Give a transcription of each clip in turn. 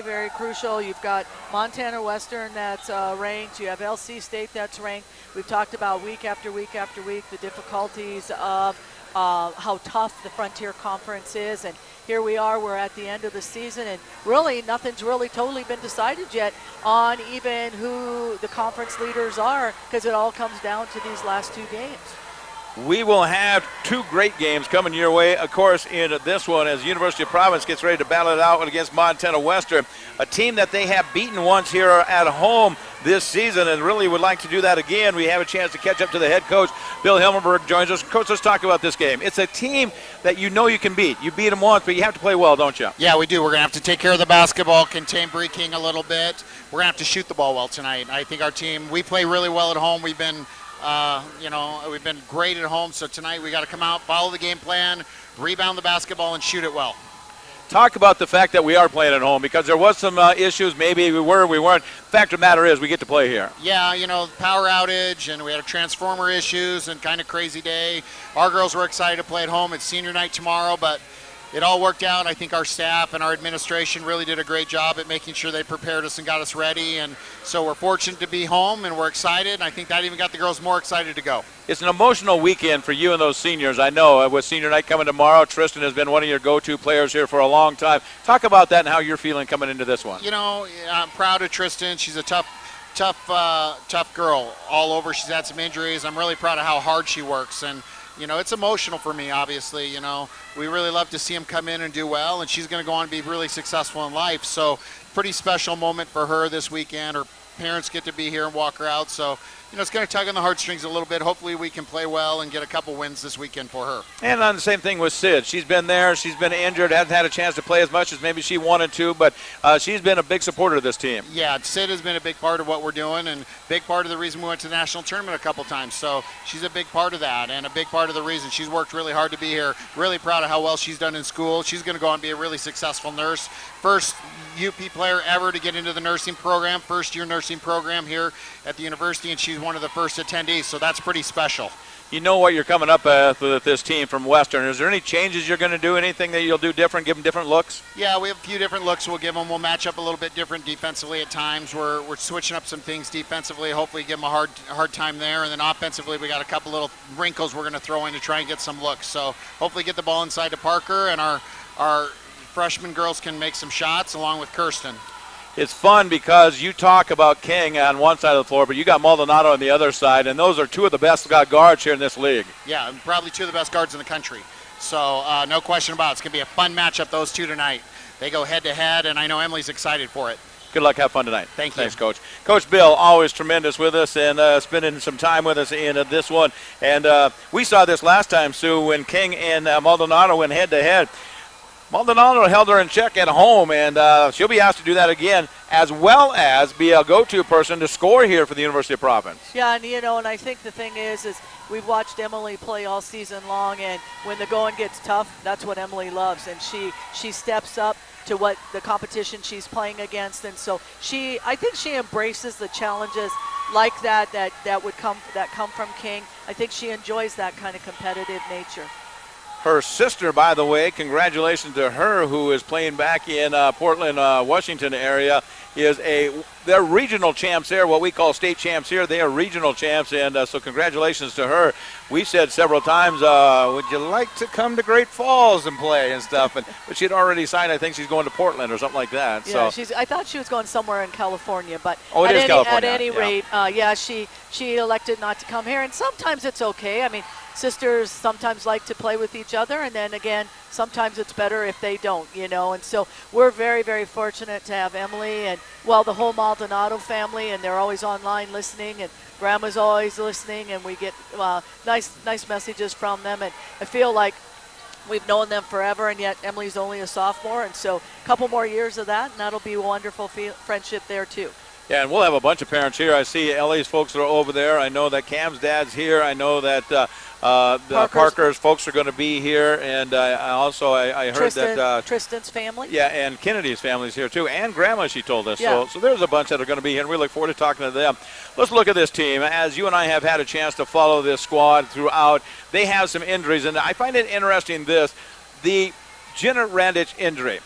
very crucial. You've got Montana Western that's ranked. You have LC State that's ranked. We've talked about week after week after week the difficulties of how tough the Frontier Conference is. And here we are, we're at the end of the season, and really nothing's really totally been decided yet on even who the conference leaders are, because it all comes down to these last two games. We will have two great games coming your way, of course, in this one as University of Providence gets ready to battle it out against Montana Western, a team that they have beaten once here at home this season and really would like to do that again. We have a chance to catch up to the head coach. Bill Hilmenberg joins us. Coach, let's talk about this game. It's a team that you know you can beat. You beat them once, but you have to play well, don't you? Yeah, we do. We're going to have to take care of the basketball, contain Bree King a little bit. We're going to have to shoot the ball well tonight. I think our team, we play really well at home. We've been we've been great at home, so tonight we got to come out, follow the game plan, rebound the basketball, and shoot it well. Talk about the fact that we are playing at home, because there was some issues. Maybe we were, we weren't. Fact of the matter is we get to play here. Yeah, power outage, and we had a transformer issues and kind of crazy day. Our girls were excited to play at home. It's senior night tomorrow, but it all worked out. I think our staff and our administration really did a great job at making sure they prepared us and got us ready. And so we're fortunate to be home, and we're excited. And I think that even got the girls more excited to go. It's an emotional weekend for you and those seniors. I know with senior night coming tomorrow, Tristan has been one of your go-to players here for a long time. Talk about that and how you're feeling coming into this one. I'm proud of Tristan. She's a tough girl all over. She's had some injuries. I'm really proud of how hard she works. And it's emotional for me, obviously. We really love to see him come in and do well, and she's going to go on to be really successful in life. So pretty special moment for her this weekend. Her parents get to be here and walk her out. So, it's going to tug on the heartstrings a little bit. Hopefully we can play well and get a couple wins this weekend for her. And on the same thing with Sid. She's been there. She's been injured. Hasn't had a chance to play as much as maybe she wanted to, but she's been a big supporter of this team. Yeah, Sid has been a big part of what we're doing and big part of the reason we went to the national tournament a couple times. So she's a big part of that and a big part of the reason. She's worked really hard to be here. Really proud of how well she's done in school. She's going to go on and be a really successful nurse. First UP player ever to get into the nursing program, first-year nursing program here at the university, and she's one of the first attendees, so that's pretty special. You know what you're coming up with this team from Western. Is there any changes you're going to do, anything that you'll do different, give them different looks? Yeah, we have a few different looks we'll give them. We'll match up a little bit different defensively at times. We're switching up some things defensively, hopefully give them a hard time there, and then offensively we got a couple little wrinkles we're going to throw in to try and get some looks. So hopefully get the ball inside to Parker, and our freshman girls can make some shots along with Kirsten. It's fun because you talk about King on one side of the floor, but you got Maldonado on the other side, and those are two of the best guards here in this league. Yeah, probably two of the best guards in the country. So no question about it. It's going to be a fun matchup, those two tonight. They go head-to-head, and I know Emily's excited for it. Good luck. Have fun tonight. Thank you. Thanks, Coach. Coach Bill, always tremendous with us and spending some time with us in this one. And we saw this last time, Sue, when King and Maldonado went head-to-head. Maldonado held her in check at home, and she'll be asked to do that again, as well as be a go-to person to score here for the University of Providence. Yeah, and and I think the thing is we've watched Emily play all season long, and when the going gets tough, that's what Emily loves, and she steps up to what the competition she's playing against, and so I think she embraces the challenges like that come from King. I think she enjoys that kind of competitive nature. Her sister, by the way, congratulations to her, who is playing back in Portland, Washington area, they're regional champs there, what we call state champs here. They are regional champs, and so congratulations to her. We said several times, would you like to come to Great Falls and play and stuff? But she'd already signed, I think she's going to Portland or something like that. Yeah, so. I thought she was going somewhere in California, but California. At any rate, she elected not to come here, and sometimes it's okay. I mean, sisters sometimes like to play with each other, and then again, sometimes it's better if they don't, and so we're very, very fortunate to have Emily and, the whole Maldonado family, and they're always online listening, and Grandma's always listening, and we get nice messages from them, and I feel like we've known them forever, and yet Emily's only a sophomore, and so a couple more years of that, and that'll be a wonderful friendship there too. Yeah, and we'll have a bunch of parents here. I see Ellie's folks are over there. I know that Cam's dad's here. I know that Parker's folks are going to be here. And I heard that Tristan's family. Yeah, and Kennedy's family's here too. And Grandma, she told us. Yeah. So there's a bunch that are going to be here, and we look forward to talking to them. Let's look at this team. As you and I have had a chance to follow this squad throughout, they have some injuries. And I find it interesting the Jenna Randich injury.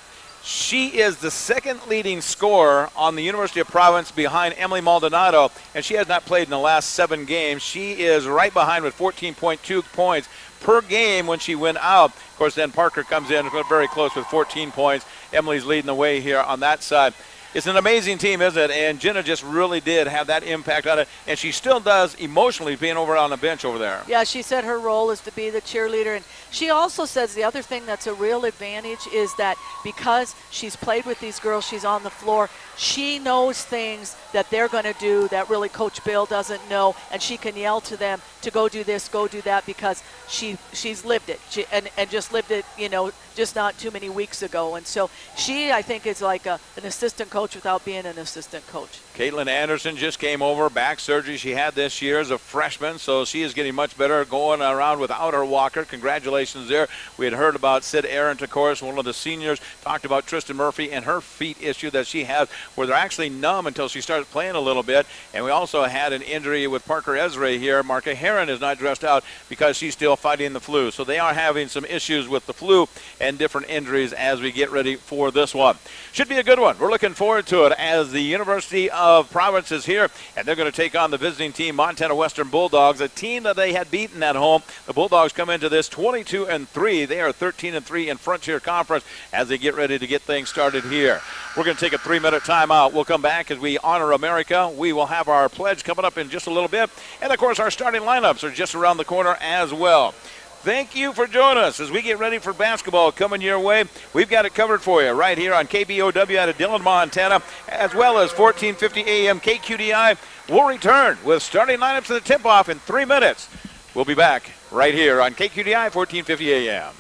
She is the second leading scorer on the University of Providence behind Emily Maldonado, and she has not played in the last 7 games. She is right behind with 14.2 points per game when she went out. Of course, then Parker comes in very close with 14 points. Emily's leading the way here on that side. It's an amazing team, isn't it? And Jenna just really did have that impact on it, and she still does emotionally being over on the bench over there. Yeah, she said her role is to be the cheerleader, and she also says the other thing that's a real advantage is that because she's played with these girls, she's on the floor, she knows things that they're going to do that really Coach Bill doesn't know, and she can yell to them to go do this, go do that, because she's lived it, and just lived it, you know, just not too many weeks ago. And so she, I think, is like an assistant coach without being an assistant coach. Caitlin Anderson just came over, back surgery she had this year as a freshman, so she is getting much better going around without her walker. Congratulations there. We had heard about Sid Arendt, of course, one of the seniors, talked about Tristan Murphy and her feet issue that she has where they're actually numb until she starts playing a little bit. And we also had an injury with Parker Ezra here. Marka Heron is not dressed out because she's still fighting the flu. So they are having some issues with the flu and different injuries as we get ready for this one. Should be a good one. We're looking forward to it as the University of Providence is here, and they're going to take on the visiting team, Montana Western Bulldogs, a team that they had beaten at home. The Bulldogs come into this 22-3. They are 13-3 in Frontier Conference as they get ready to get things started here. We're going to take a 3-minute timeout. We'll come back as we honor America. We will have our pledge coming up in just a little bit, and of course our starting lineups are just around the corner as well. Thank you for joining us as we get ready for basketball coming your way. We've got it covered for you right here on KBOW out of Dillon, Montana, as well as 1450 AM KQDI. We'll return with starting lineups and the tip-off in 3 minutes. We'll be back right here on KQDI 1450 AM.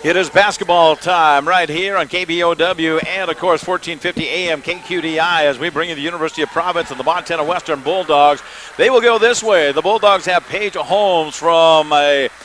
It is basketball time right here on KBOW and, of course, 1450 AM KQDI as we bring you the University of Providence and the Montana Western Bulldogs. They will go this way. The Bulldogs have Paige Holmes from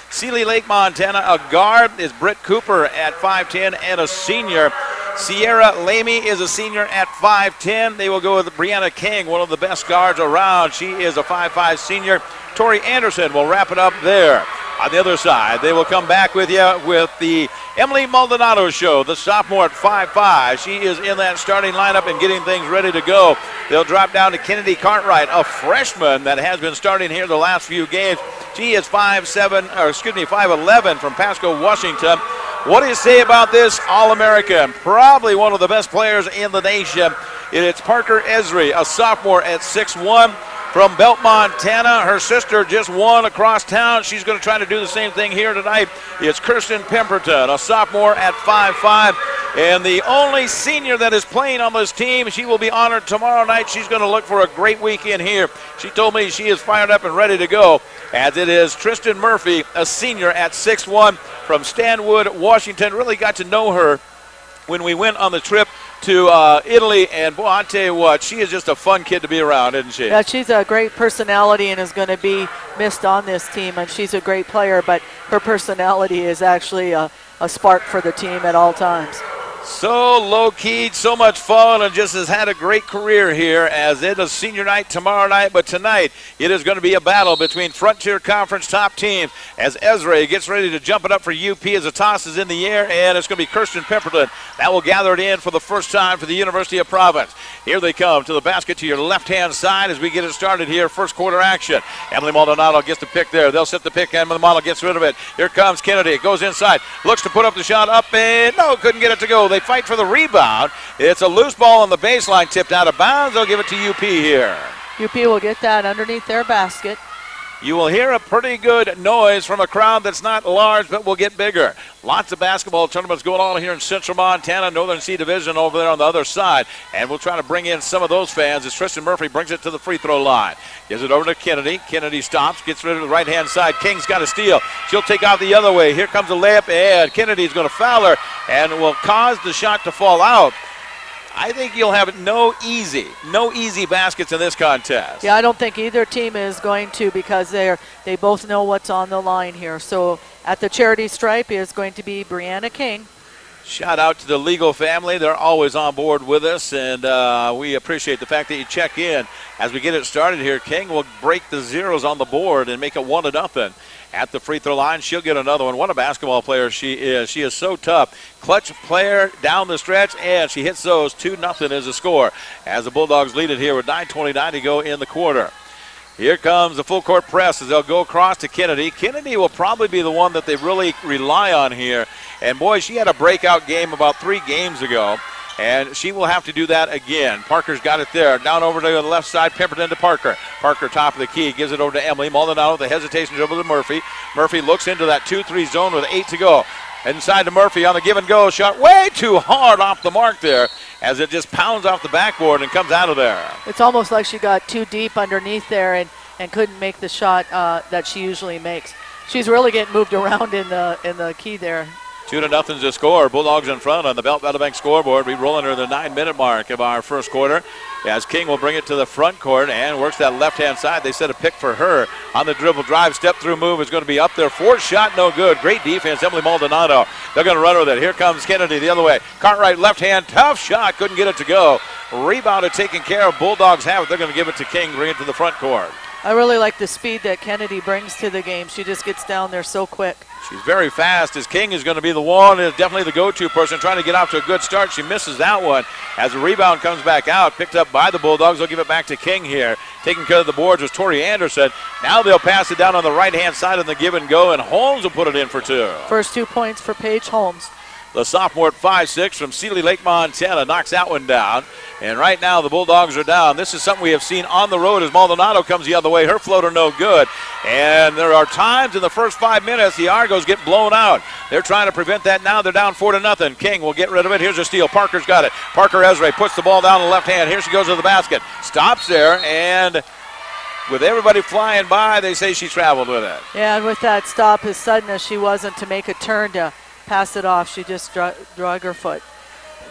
Sealy Lake, Montana. A guard is Britt Cooper at 5'10", and a senior. Sierra Lamy is a senior at 5'10". They will go with Brianna King, one of the best guards around. She is a 5'5" senior. Tori Anderson will wrap it up there. On the other side, they will come back with you with the Emily Maldonado show, the sophomore at 5'5". She is in that starting lineup and getting things ready to go. They'll drop down to Kennedy Cartwright, a freshman that has been starting here the last few games. She is 5'11" from Pasco, Washington. What do you say about this All-American? Probably one of the best players in the nation. It's Parker Esri, a sophomore at 6'1". From Belt, Montana. Her sister just won across town. She's going to try to do the same thing here tonight. It's Kirsten Pemberton, a sophomore at 5'5", and the only senior that is playing on this team. She will be honored tomorrow night. She's going to look for a great weekend here. She told me she is fired up and ready to go, as it is Tristan Murphy, a senior at 6'1", from Stanwood, Washington. Really got to know her when we went on the trip to Italy, and boy, I'll tell you what, she is just a fun kid to be around, isn't she? Yeah, she's a great personality and is going to be missed on this team, and she's a great player, but her personality is actually a spark for the team at all times. So low-key, so much fun, and just has had a great career here, as it is senior night tomorrow night. But tonight, it is going to be a battle between Frontier Conference top teams as Esri gets ready to jump it up for UP as the toss is in the air, and it's going to be Kirsten Pemberton that will gather it in for the first time for the University of Providence. Here they come to the basket to your left-hand side as we get it started here, first quarter action. Emily Maldonado gets the pick there. They'll set the pick, and Maldonado gets rid of it. Here comes Kennedy. It goes inside. Looks to put up the shot up, and no, couldn't get it to go. They fight for the rebound. It's a loose ball on the baseline, tipped out of bounds. They'll give it to UP here. UP will get that underneath their basket. You will hear a pretty good noise from a crowd that's not large but will get bigger. Lots of basketball tournaments going on here in Central Montana, Northern C Division over there on the other side. And we'll try to bring in some of those fans as Tristan Murphy brings it to the free throw line. Gives it over to Kennedy. Kennedy stops, gets rid of the right-hand side. King's got a steal. She'll take out the other way. Here comes a layup, and Kennedy's going to foul her and will cause the shot to fall out. I think you'll have no easy baskets in this contest. Yeah, I don't think either team is going to, because they both know what's on the line here. So at the charity stripe is going to be Brianna King. Shout out to the legal family. They're always on board with us, and we appreciate the fact that you check in. As we get it started here, King will break the zeros on the board and make it 1-0. At the free throw line, she'll get another one. What a basketball player she is. She is so tough. Clutch player down the stretch, and she hits those. 2-0 is the score as the Bulldogs lead it here with 9:29 to go in the quarter. Here comes the full court press as they'll go across to Kennedy. Kennedy will probably be the one that they really rely on here. And boy, she had a breakout game about 3 games ago. And she will have to do that again. Parker's got it there. Down over to the left side, Pemberton to Parker. Parker top of the key, gives it over to Emily. Maldonado, the hesitation over to Murphy. Murphy looks into that 2-3 zone with 8 to go. Inside to Murphy on the give and go. Shot way too hard off the mark there as it just pounds off the backboard and comes out of there. It's almost like she got too deep underneath there and couldn't make the shot that she usually makes. She's really getting moved around in the key there. 2-0 to score. Bulldogs in front on the Belt Battle Bank scoreboard. We roll under the 9-minute mark of our first quarter as King will bring it to the front court and works that left-hand side. They set a pick for her on the dribble drive. Step-through move is going to be up there. Fourth shot, no good. Great defense, Emily Maldonado. They're going to run with it. Here comes Kennedy the other way. Cartwright left hand, tough shot. Couldn't get it to go. Rebounded, taken care of. Bulldogs have it. They're going to give it to King, bring it to the front court. I really like the speed that Kennedy brings to the game. She just gets down there so quick. She's very fast, as King is going to be the one, is definitely the go-to person, trying to get off to a good start. She misses that one as the rebound comes back out, picked up by the Bulldogs. They'll give it back to King here. Taking care of the boards was Tori Anderson. Now they'll pass it down on the right-hand side of the give and go, and Holmes will put it in for 2. First 2 points for Paige Holmes. The sophomore at 5'6" from Sealy Lake, Montana, knocks that one down. And right now the Bulldogs are down. This is something we have seen on the road as Maldonado comes the other way. Her floater no good. And there are times in the first 5 minutes the Argos get blown out. They're trying to prevent that now. They're down 4-0. King will get rid of it. Here's a steal. Parker's got it. Parker Esri puts the ball down in the left hand. Here she goes to the basket. Stops there, and with everybody flying by, they say she traveled with it. Yeah, and with that stop, as sudden as she wasn't to make a turn to pass it off. She just drug her foot.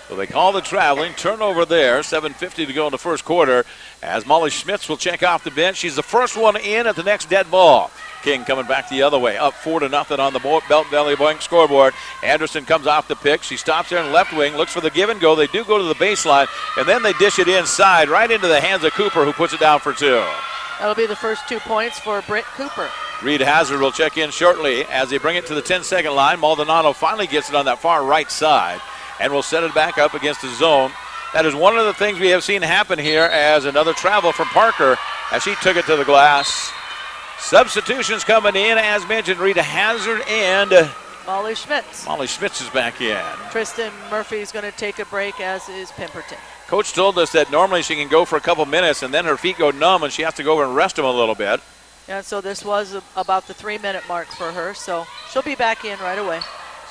So they call the traveling. Turnover there. 7:50 to go in the first quarter as Molly Schmitz will check off the bench. She's the first one in at the next dead ball. King coming back the other way, up 4-0 on the Belt Valley Boink scoreboard. Anderson comes off the pick. She stops there in left wing, looks for the give and go. They do go to the baseline, and then they dish it inside right into the hands of Cooper, who puts it down for 2. That'll be the first 2 points for Britt Cooper. Reed Hazard will check in shortly as they bring it to the 10-second line. Maldonado finally gets it on that far right side and will set it back up against the zone. That is one of the things we have seen happen here as another travel from Parker as she took it to the glass. Substitutions coming in, as mentioned, Rita Hazard and Molly Schmitz. Molly Schmitz is back in. Tristan Murphy's going to take a break, as is Pemberton. Coach told us that normally she can go for a couple minutes and then her feet go numb and she has to go over and rest them a little bit. Yeah, so this was about the 3-minute mark for her, so she'll be back in right away.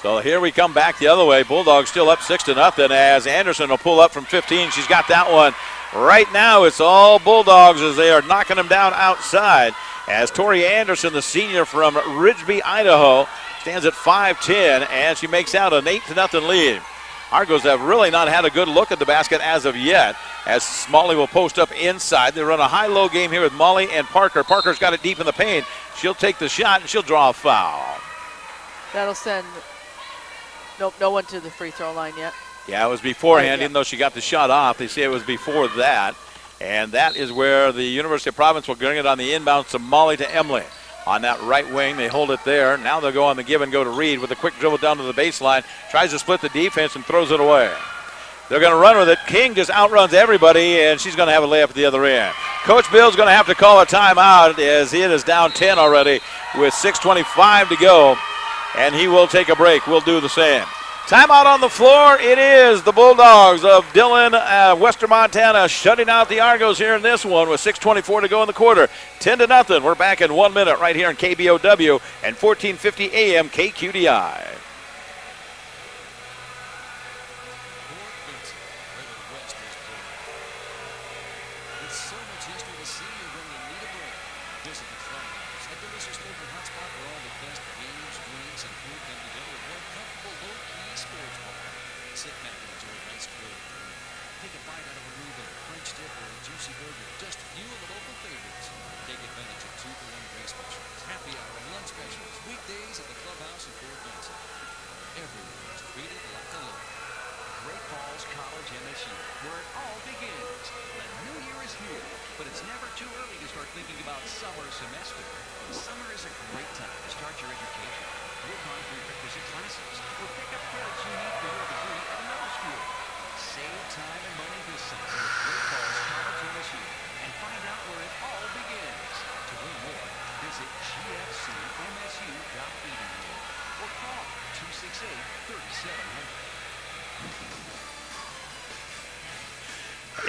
So here we come back the other way. Bulldogs still up 6-0 as Anderson will pull up from 15. She's got that one. Right now it's all Bulldogs as they are knocking them down outside. As Tori Anderson, the senior from Ridgeby, Idaho, stands at 5'10", and she makes out an 8-0 lead. Argos have really not had a good look at the basket as of yet, as Smalley will post up inside. They run a high-low game here with Molly and Parker. Parker's got it deep in the paint. She'll take the shot, and she'll draw a foul. That'll send no one to the free throw line yet. Yeah, it was beforehand, yeah. Even though she got the shot off. They say it was before that. And that is where the University of Providence will bring it on the inbound to Molly to Emily. On that right wing, they hold it there. Now they'll go on the give and go to Reed with a quick dribble down to the baseline. Tries to split the defense and throws it away. They're going to run with it. King just outruns everybody, and she's going to have a layup at the other end. Coach Bill's going to have to call a timeout as it is down 10 already with 6:25 to go, and he will take a break. We'll do the same. Timeout on the floor. It is the Bulldogs of Dillon, Western Montana, shutting out the Argos here in this one with 6:24 to go in the quarter. 10-0. We're back in 1 minute right here in KBOW and 1450 AM KQDI.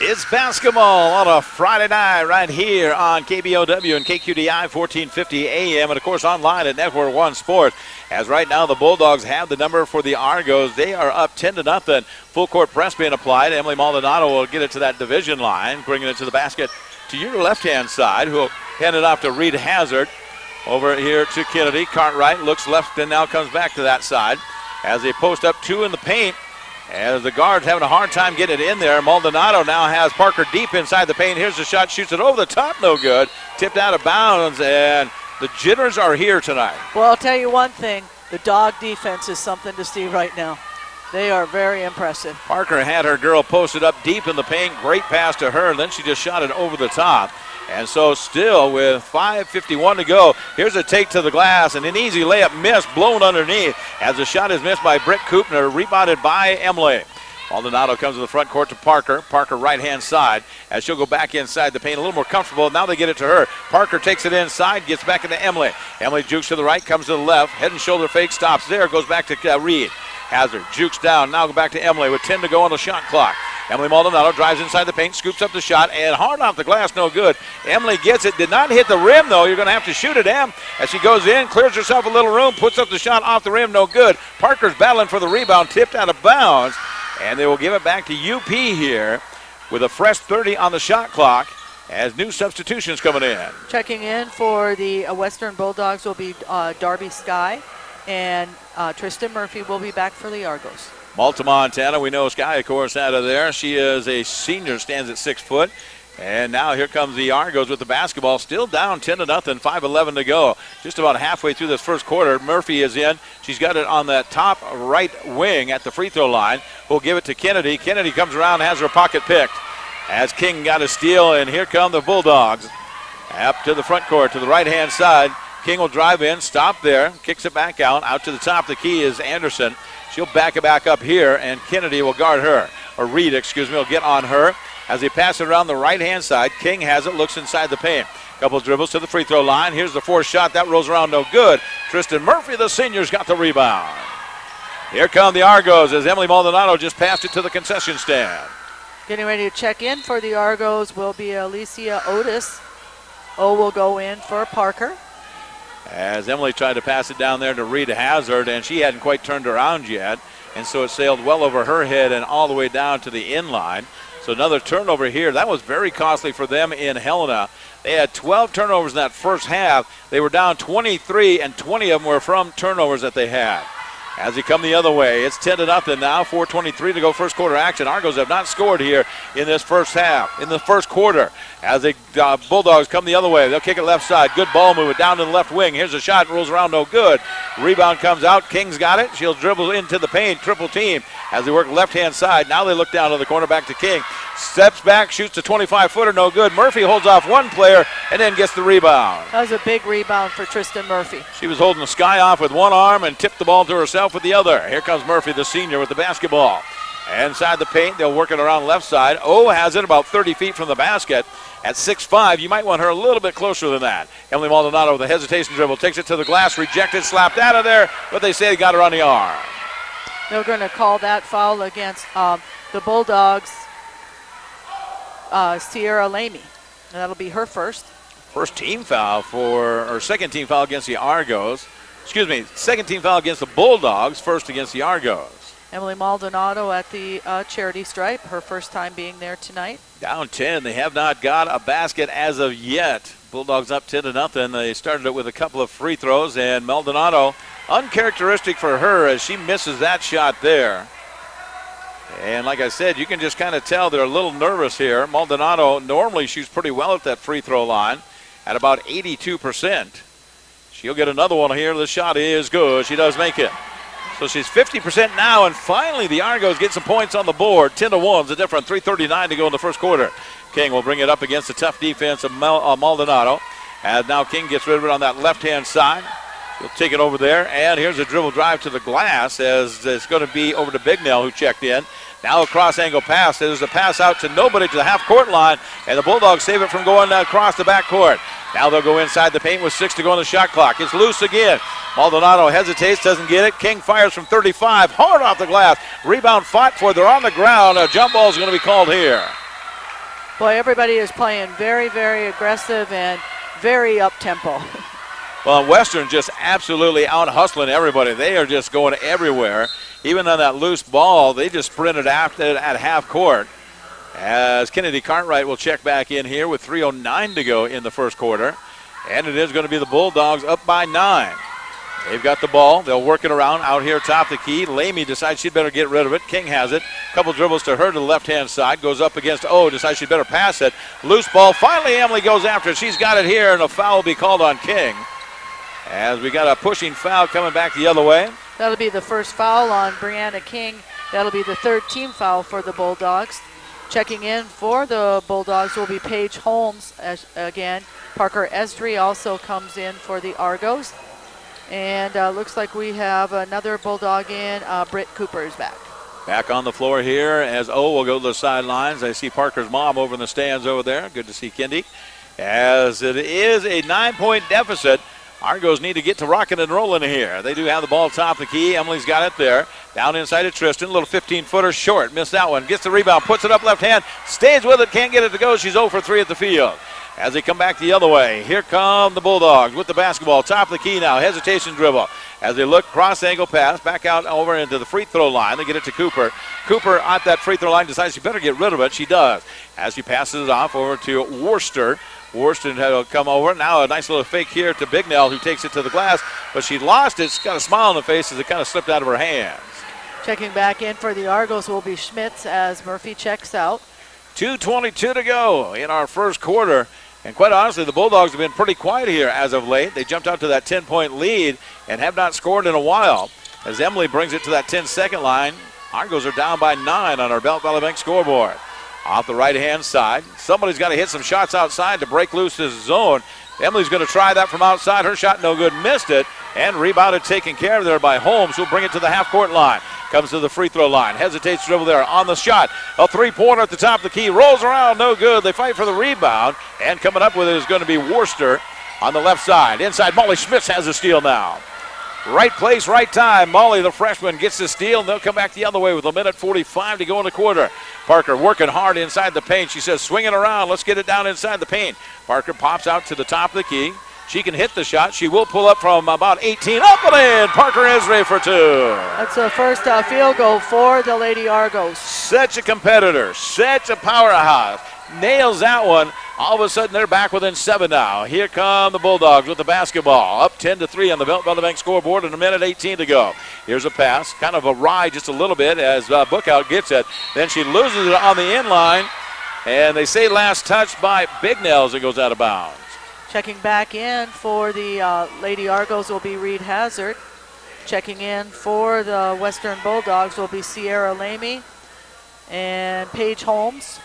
It's basketball on a Friday night right here on KBOW and KQDI 1450 AM, and of course online at Network One Sports. As right now the Bulldogs have the number for the Argos. They are up 10-0. Full court press being applied. Emily Maldonado will get it to that division line, bringing it to the basket to your left-hand side, who will hand it off to Reed Hazard. Over here to Kennedy. Cartwright looks left and now comes back to that side as they post up 2 in the paint. As the guard's having a hard time getting it in there. Maldonado now has Parker deep inside the paint. Here's the shot, shoots it over the top, no good. Tipped out of bounds, and the jitters are here tonight. Well, I'll tell you one thing. The dog defense is something to see right now. They are very impressive. Parker had her girl posted up deep in the paint. Great pass to her, and then she just shot it over the top. And so still with 5:51 to go, here's a take to the glass and an easy layup missed, blown underneath as the shot is missed by Britt Koopner, rebounded by Emily. Maldonado comes to the front court to Parker. Parker right-hand side as she'll go back inside the paint a little more comfortable. Now they get it to her. Parker takes it inside, gets back into Emily. Emily jukes to the right, comes to the left. Head and shoulder fake, stops there, goes back to Reed. Hazard jukes down, now go back to Emily with 10 to go on the shot clock. Emily Maldonado drives inside the paint, scoops up the shot, and hard off the glass, no good. Emily gets it, did not hit the rim, though. You're going to have to shoot it, Em. As she goes in, clears herself a little room, puts up the shot off the rim, no good. Parker's battling for the rebound, tipped out of bounds, and they will give it back to UP here with a fresh 30 on the shot clock as new substitutions coming in. Checking in for the Western Bulldogs will be Darby Sky. and Tristan Murphy will be back for the Argos. Malta, Montana, we know Sky, of course, out of there. She is a senior, stands at 6 foot. And now here comes the Argos with the basketball, still down 10-0, 5:11 to go. Just about halfway through this first quarter. Murphy is in. She's got it on that top right wing at the free throw line. We'll give it to Kennedy. Kennedy comes around and has her pocket picked. As King got a steal, and here come the Bulldogs. Up to the front court, to the right-hand side. King will drive in, stop there, kicks it back out to the top. The key is Anderson. She'll back it back up here, and Kennedy will guard her. Or Reed, will get on her. As they pass it around the right-hand side, King has it, looks inside the paint. Couple dribbles to the free throw line. Here's the fourth shot. That rolls around no good. Tristan Murphy, the senior's got the rebound. Here come the Argos as Emily Maldonado just passed it to the concession stand. Getting ready to check in for the Argos will be Alicia Otis. O will go in for Parker. As Emily tried to pass it down there to Reed Hazard, and she hadn't quite turned around yet, and so it sailed well over her head and all the way down to the inline. So another turnover here. That was very costly for them in Helena. They had 12 turnovers in that first half. They were down 23, and 20 of them were from turnovers that they had. As they come the other way, it's 10-0 now, 4:23 to go first quarter action. Argos have not scored here in this first half, in the first quarter. As the Bulldogs come the other way, they'll kick it left side. Good ball movement down to the left wing. Here's a shot, rolls around, no good. Rebound comes out, King's got it. She'll dribble into the paint, triple team. As they work left-hand side, now they look down to the corner, back to King. Steps back, shoots a 25-footer, no good. Murphy holds off one player and then gets the rebound. That was a big rebound for Tristan Murphy. She was holding the Sky off with one arm and tipped the ball to herself with the other. Here comes Murphy, the senior, with the basketball. Inside the paint, they'll work it around left side. O has it about 30 feet from the basket. At 6'5", you might want her a little bit closer than that. Emily Maldonado with a hesitation dribble, takes it to the glass, rejected, slapped out of there, but they say they got her on the arm. They're going to call that foul against the Bulldogs, Sierra Lamy. That'll be her first. Second team foul against the Argos. Second team foul against the Bulldogs, first against the Argos. Emily Maldonado at the charity stripe, her first time being there tonight. Down 10. They have not got a basket as of yet. Bulldogs up 10-0. They started it with a couple of free throws, and Maldonado, uncharacteristic for her as she misses that shot there. And like I said, you can just kind of tell they're a little nervous here. Maldonado normally shoots pretty well at that free throw line at about 82%. She'll get another one here. The shot is good. She does make it. So she's 50% now, and finally the Argos get some points on the board. 10-1 is the difference. 3:39 to go in the first quarter. King will bring it up against the tough defense of Maldonado. And now King gets rid of it on that left-hand side. He'll take it over there, and here's a dribble drive to the glass as it's going to be over to Bignell, who checked in. Now a cross-angle pass. There's a pass out to nobody to the half-court line, and the Bulldogs save it from going across the backcourt. Now they'll go inside the paint with 6 to go on the shot clock. It's loose again. Maldonado hesitates, doesn't get it. King fires from 35, hard off the glass. Rebound fought for. They're on the ground. A jump ball is going to be called here. Boy, everybody is playing very, very aggressive and very up-tempo. Well, Western just absolutely out-hustling everybody. They are just going everywhere. Even on that loose ball, they just sprinted after it at half court. As Kennedy Cartwright will check back in here with 3:09 to go in the first quarter. And it is going to be the Bulldogs up by 9. They've got the ball. They'll work it around out here top the key. Lamy decides she'd better get rid of it. King has it. Couple dribbles to her to the left-hand side. Goes up against O. Decides she'd better pass it. Loose ball. Finally, Emily goes after it. She's got it here, and a foul will be called on King. As we got a pushing foul coming back the other way. That'll be the first foul on Brianna King. That'll be the third team foul for the Bulldogs. Checking in for the Bulldogs will be Paige Holmes again. Parker Esdry also comes in for the Argos. And looks like we have another Bulldog in. Britt Cooper is back. Back on the floor here as O will go to the sidelines. I see Parker's mom over in the stands over there. Good to see Kendi. As it is a 9-point deficit, Argos need to get to rocking and rolling here. They do have the ball top the key. Emily's got it there. Down inside to Tristan. A little 15-footer short. Missed that one. Gets the rebound. Puts it up left hand. Stays with it. Can't get it to go. She's 0 for 3 at the field. As they come back the other way, here come the Bulldogs with the basketball. Top of the key now. Hesitation dribble. As they look, cross-angle pass. Back out over into the free throw line. They get it to Cooper. Cooper at that free throw line decides she better get rid of it. She does. As she passes it off over to Worcester. Worston had to come over. Now a nice little fake here to Bignell, who takes it to the glass, but she lost it. She's got a smile on the face as it kind of slipped out of her hands. Checking back in for the Argos will be Schmitz as Murphy checks out. 2:22 to go in our first quarter. And quite honestly, the Bulldogs have been pretty quiet here as of late. They jumped out to that 10-point lead and have not scored in a while. As Emily brings it to that 10-second line, Argos are down by 9 on our Belt Valley Bank scoreboard. Off the right-hand side, somebody's got to hit some shots outside to break loose this zone. Emily's going to try that from outside. Her shot no good, missed it, and rebounded taken care of there by Holmes, who'll bring it to the half-court line. Comes to the free throw line, hesitates to dribble there on the shot. A three-pointer at the top of the key, rolls around, no good. They fight for the rebound, and coming up with it is going to be Worcester on the left side. Inside, Molly Schmitz has a steal now. Right place, right time. Molly, the freshman, gets the steal, and they'll come back the other way with 1:45 to go in the quarter. Parker working hard inside the paint. She says, swing it around. Let's get it down inside the paint. Parker pops out to the top of the key. She can hit the shot. She will pull up from about 18. Up and in. Parker Esri for 2. That's the first field goal for the Lady Argos. Such a competitor. Such a powerhouse. Nails that one. All of a sudden, they're back within 7 now. Here come the Bulldogs with the basketball. Up 10-3 on the Belt Valley Bank scoreboard and 1:18 to go. Here's a pass. Kind of a ride just a little bit as Bookout gets it. Then she loses it on the inline. And they say last touch by Bignell as it goes out of bounds. Checking back in for the Lady Argos will be Reed Hazard. Checking in for the Western Bulldogs will be Sierra Lamy and Paige Holmes.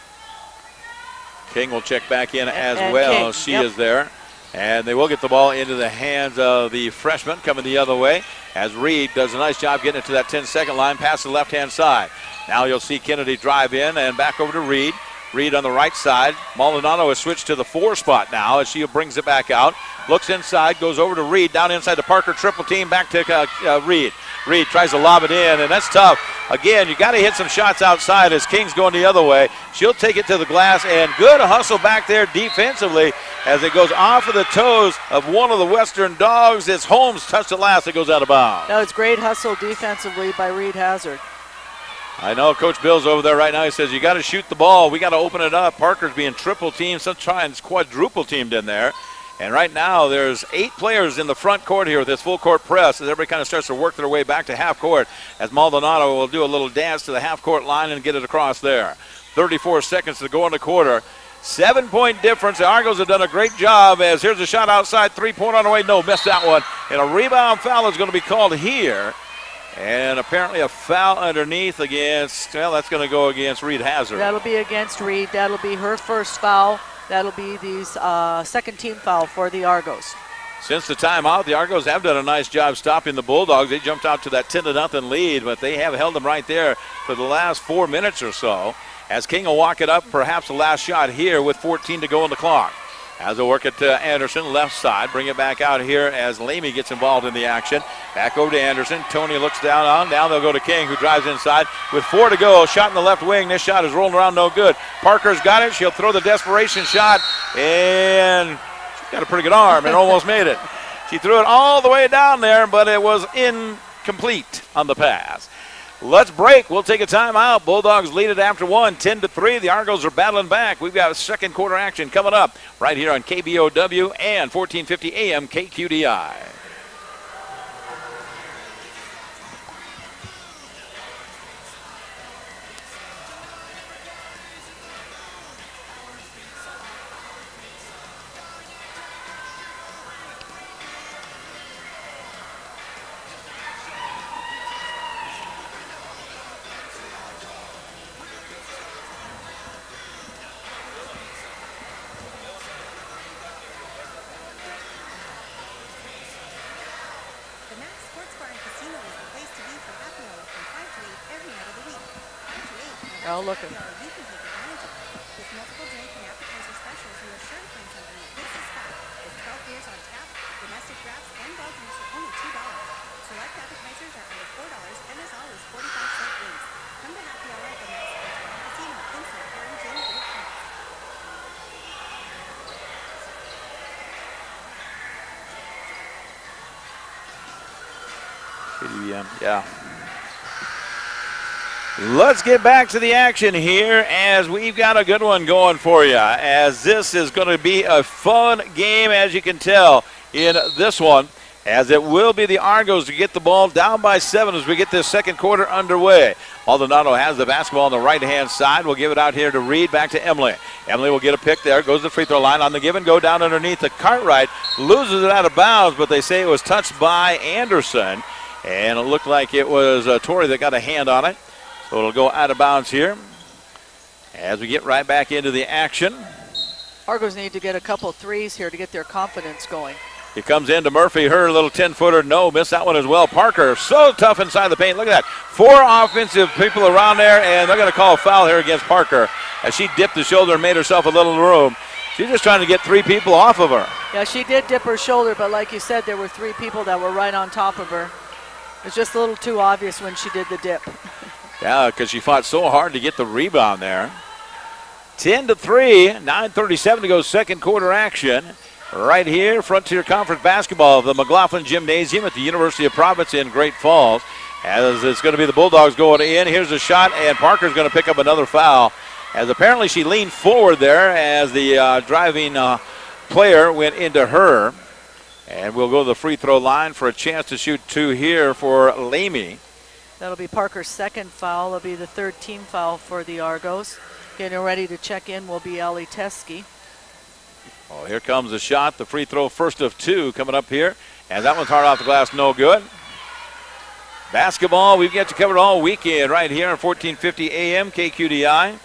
King will check back in as well. King, she is there. And they will get the ball into the hands of the freshman coming the other way as Reed does a nice job getting it to that 10-second line past the left-hand side. Now you'll see Kennedy drive in and back over to Reed. Reed on the right side. Maldonado has switched to the 4 spot now as she brings it back out. Looks inside, goes over to Reed, down inside the Parker triple team, back to Reed. Reed tries to lob it in, and that's tough. Again, you got to hit some shots outside as King's going the other way. She'll take it to the glass, and good hustle back there defensively as it goes off of the toes of one of the Western Dogs. It's Holmes touched it last. It goes out of bounds. That was great hustle defensively by Reed Hazard. I know Coach Bill's over there right now. He says, you got to shoot the ball. We got to open it up. Parker's being triple teamed, sometimes quadruple teamed in there. And right now there's 8 players in the front court here with this full court press as everybody kind of starts to work their way back to half court as Maldonado will do a little dance to the half court line and get it across there. 34 seconds to go in the quarter. 7-point difference. The Argos have done a great job as here's a shot outside. 3-point on the way. No, missed that one. And a rebound foul is going to be called here. And apparently a foul underneath against, well, that's going to go against Reed Hazard. That'll be against Reed. That'll be her first foul. That'll be the second team foul for the Argos. Since the timeout, the Argos have done a nice job stopping the Bulldogs. They jumped out to that 10-0 lead, but they have held them right there for the last 4 minutes or so. As King will walk it up, perhaps the last shot here with 14 to go on the clock. As they'll work it to Anderson, left side. Bring it back out here as Lamy gets involved in the action. Back over to Anderson. Tony looks down on. Now they'll go to King, who drives inside. With 4 to go, shot in the left wing. This shot is rolling around, no good. Parker's got it. She'll throw the desperation shot, and she's got a pretty good arm and almost made it. She threw it all the way down there, but it was incomplete on the pass. Let's break. We'll take a timeout. Bulldogs lead it after 1, 10-3. The Argos are battling back. We've got a second quarter action coming up right here on KBOW and 1450 AM KQDI. Oh, look at Yeah. Let's get back to the action here as we've got a good one going for you, as this is going to be a fun game, as you can tell in this one, as it will be the Argos to get the ball down by 7 as we get this second quarter underway. Maldonado has the basketball on the right-hand side. We'll give it out here to Reed, back to Emily. Emily will get a pick there, goes to the free throw line on the give and go down underneath the Cartwright, loses it out of bounds, but they say it was touched by Anderson, and it looked like it was Torrey that got a hand on it. So it'll go out of bounds here as we get right back into the action. Argos need to get a couple threes here to get their confidence going. He comes into Murphy, her little 10-footer, no, missed that one as well. Parker, so tough inside the paint. Look at that. 4 offensive people around there, and they're going to call a foul here against Parker as she dipped the shoulder and made herself a little room. She's just trying to get 3 people off of her. Yeah, she did dip her shoulder, but like you said, there were 3 people that were right on top of her. It was just a little too obvious when she did the dip. Yeah, because she fought so hard to get the rebound there. 10-3, 9:37 to go, second quarter action. Right here, Frontier Conference basketball of the McLaughlin Gymnasium at the University of Providence in Great Falls. As it's going to be the Bulldogs going in. Here's a shot, and Parker's going to pick up another foul. As apparently she leaned forward there as the driving player went into her. And we'll go to the free throw line for a chance to shoot 2 here for Lamy. That'll be Parker's second foul. It'll be the 3rd team foul for the Argos. Getting ready to check in will be Ali Teskey. Oh, here comes the shot. The free throw, first of 2 coming up here. And that one's hard off the glass, no good. Basketball, we've got to cover all weekend right here on 1450 AM KQDI.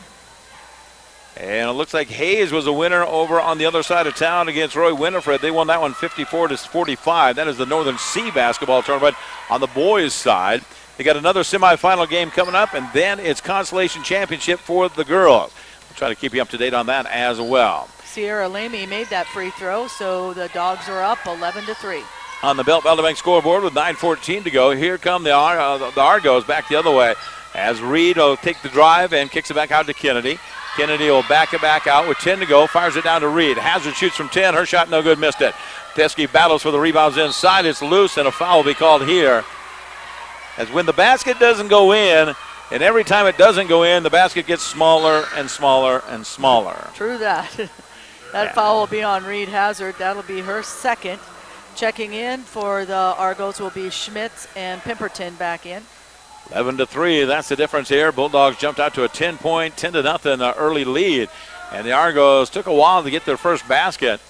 And it looks like Hayes was a winner over on the other side of town against Roy Winifred. They won that one 54-45. That is the Northern C basketball tournament on the boys' side. They got another semifinal game coming up, and then it's Consolation Championship for the girls. We'll try to keep you up to date on that as well. Sierra Lamy made that free throw, so the Dogs are up 11-3. On the Belt Bank scoreboard with 9:14 to go, here come the Argos back the other way as Reed will take the drive and kicks it back out to Kennedy. Kennedy will back it back out with 10 to go, fires it down to Reed. Hazard shoots from 10, her shot no good, missed it. Teskey battles for the rebounds inside, it's loose, and a foul will be called here. As when the basket doesn't go in, and every time it doesn't go in, the basket gets smaller and smaller and smaller. True that. That foul will be on Reed Hazard. That'll be her second. Checking in for the Argos will be Schmitz and Pemberton back in. 11-3, that's the difference here. Bulldogs jumped out to a 10-point, 10-0 early lead. And the Argos took a while to get their first basket.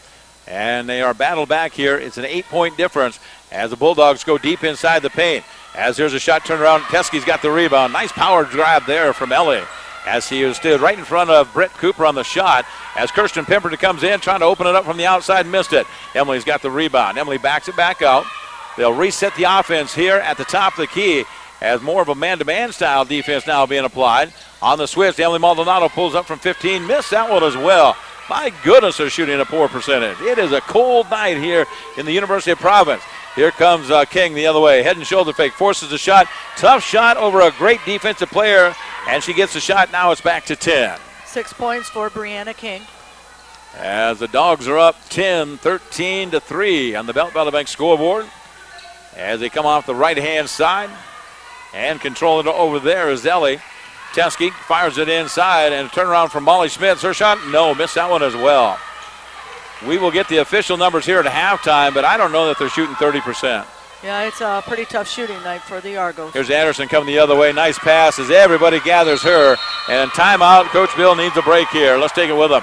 And they are battled back here. It's an 8-point difference as the Bulldogs go deep inside the paint. As there's a shot turned around, Teskey's got the rebound. Nice power grab there from Ellie as he stood right in front of Brett Cooper on the shot. As Kirsten Pemberton comes in, trying to open it up from the outside, missed it. Emily's got the rebound. Emily backs it back out. They'll reset the offense here at the top of the key as more of a man-to-man style defense now being applied. On the switch, Emily Maldonado pulls up from 15, missed that one as well. My goodness, they're shooting a poor percentage. It is a cold night here in the University of Providence. Here comes King the other way. Head and shoulder fake, forces the shot. Tough shot over a great defensive player, and she gets the shot. Now it's back to 10. 6 points for Brianna King. As the Dogs are up 10-13-3 on the Belt Bank scoreboard. As they come off the right-hand side and control it over there is Ellie. Teskey fires it inside and a turnaround from Molly Schmitz. Her shot, no, missed that one as well. We will get the official numbers here at halftime, but I don't know that they're shooting 30%. Yeah, it's a pretty tough shooting night for the Argos. Here's Anderson coming the other way. Nice pass as everybody gathers her. And timeout. Coach Bill needs a break here. Let's take it with him.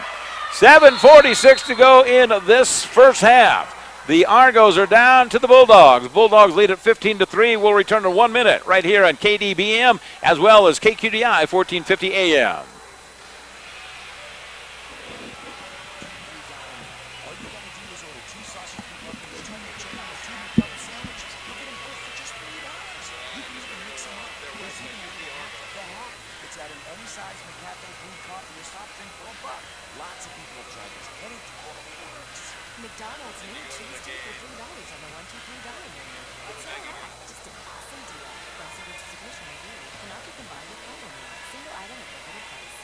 7:46 to go in this first half. The Argos are down to the Bulldogs. Bulldogs lead at 15-3. We'll return to 1 minute right here on KDBM as well as KQDI 1450 AM. McDonald's new cheese tea for $3 on the 1, 2, 3 dollar menu. It's not that, just an awesome deal. Plus, it is additional review cannot be combined with combo meal. Single item at regular price.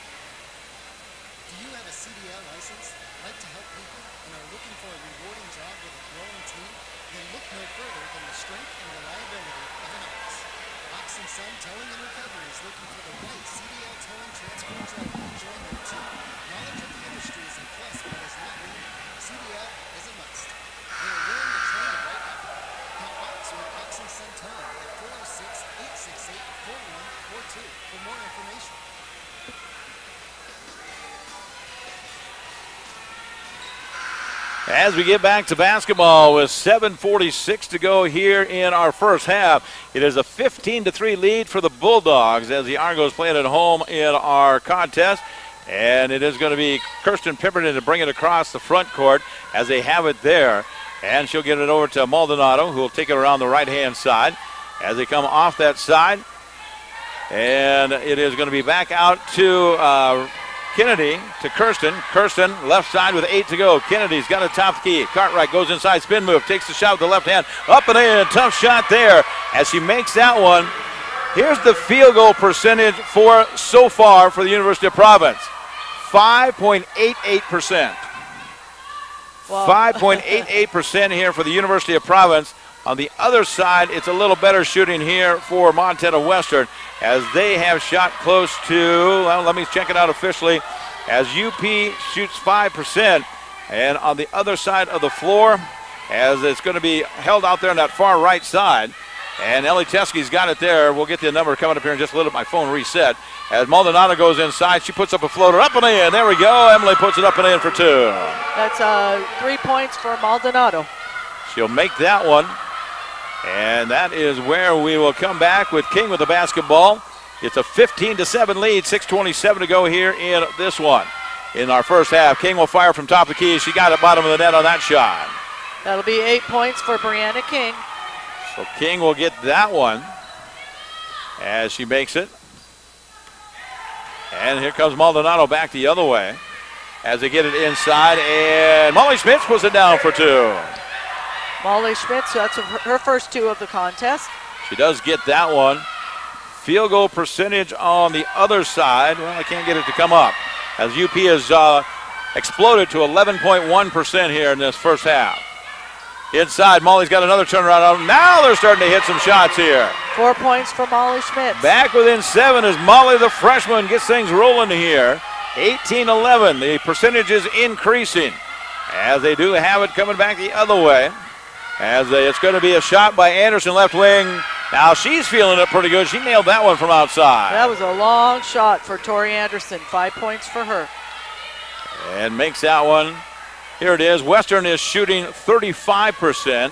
Do you have a CDL license, like to help people, and are looking for a rewarding job with a growing team? Then look no further than the strength and reliability of an Ox. Ox and Son Towing and Recovery is looking for the right CDL towing transfer driver to join their team. Knowledge of the industry is a plus, but is not needed. CDL is a must. They are willing to train the right applicant. Call Ox with Ox and Son Towing at 406-868-4142 for more information. As we get back to basketball with 7:46 to go here in our first half, it is a 15-3 lead for the Bulldogs as the Argos play it at home in our contest. And it is going to be Kirsten Pemberton to bring it across the front court as they have it there. And she'll get it over to Maldonado, who will take it around the right-hand side as they come off that side. And it is going to be back out to Kennedy to Kirsten. Kirsten left side with 8 to go. Kennedy's got a top key. Cartwright goes inside, spin move, takes the shot with the left hand. Up and in, tough shot there as she makes that one. Here's the field goal percentage for so far for the University of Providence. 5.88%. Wow. 5.88% here for the University of Providence. On the other side, it's a little better shooting here for Montana Western as they have shot close to, well, let me check it out officially, as UP shoots 5%. And on the other side of the floor, as it's going to be held out there on that far right side, and Ellie Teskey's got it there. We'll get the number coming up here in just a little bit. My phone reset. As Maldonado goes inside, she puts up a floater up and in. There we go. Emily puts it up and in for 2. That's 3 points for Maldonado. She'll make that one. And that is where we will come back with King with the basketball. It's a 15-7 lead, 6:27 to go here in this one. In our first half, King will fire from top of the key. She got it bottom of the net on that shot. That'll be 8 points for Brianna King. So King will get that one as she makes it. And here comes Maldonado back the other way as they get it inside. And Molly Schmitz puts it down for 2. Molly Schmitz, that's her first 2 of the contest. She does get that one. Field goal percentage on the other side. Well, I can't get it to come up as UP has exploded to 11.1% here in this first half. Inside, Molly's got another turnaround on. Now they're starting to hit some shots here. 4 points for Molly Schmitz. Back within 7 as Molly, the freshman, gets things rolling here. 18-11. The percentage is increasing as they do have it coming back the other way. It's going to be a shot by Anderson, left wing. Now she's feeling it pretty good. She nailed that one from outside. That was a long shot for Tori Anderson. 5 points for her. And makes that one. Here it is. Western is shooting 35%.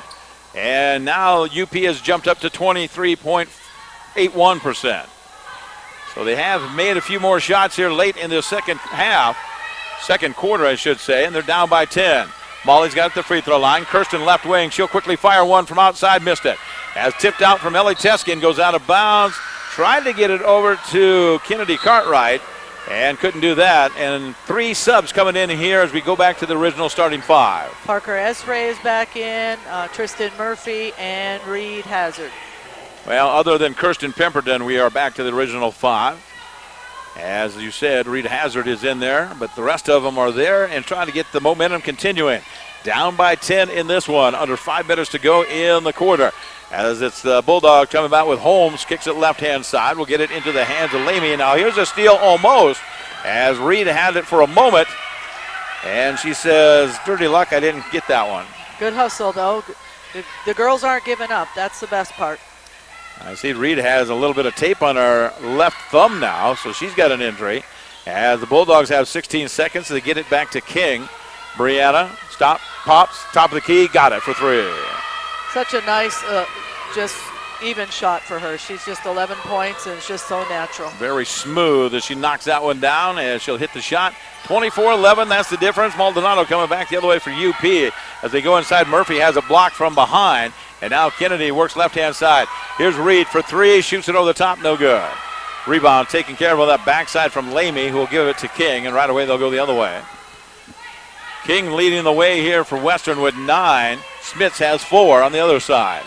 And now UP has jumped up to 23.81%. So they have made a few more shots here late in the second quarter, I should say. And they're down by 10. Molly's got the free throw line. Kirsten left wing. She'll quickly fire one from outside. Missed it. As tipped out from Ellie Teskin, goes out of bounds. Tried to get it over to Kennedy Cartwright and couldn't do that. And 3 subs coming in here as we go back to the original starting 5. Parker Esray is back in, Tristan Murphy, and Reed Hazard. Well, other than Kirsten Pemberton, we are back to the original 5. As you said, Reed Hazard is in there, but the rest of them are there and trying to get the momentum continuing. Down by 10 in this one, under 5 minutes to go in the quarter. As it's the Bulldog coming out with Holmes, kicks it left-hand side. We'll get it into the hands of Lamy. Now here's a steal almost, as Reed had it for a moment. And she says, dirty luck, I didn't get that one. Good hustle, though. The girls aren't giving up. That's the best part. I see Reed has a little bit of tape on her left thumb now, so she's got an injury. As the Bulldogs have 16 seconds to get it back to King. Brianna, stop, pops, top of the key, got it for 3. Such a nice, just even shot for her. She's just 11 points, and it's just so natural. Very smooth as she knocks that one down, and she'll hit the shot. 24-11, that's the difference. Maldonado coming back the other way for UP. As they go inside, Murphy has a block from behind. And now Kennedy works left-hand side. Here's Reed for 3, shoots it over the top, no good. Rebound taken care of on that backside from Lamy, who will give it to King, and right away they'll go the other way. King leading the way here for Western with 9. Smits has 4 on the other side.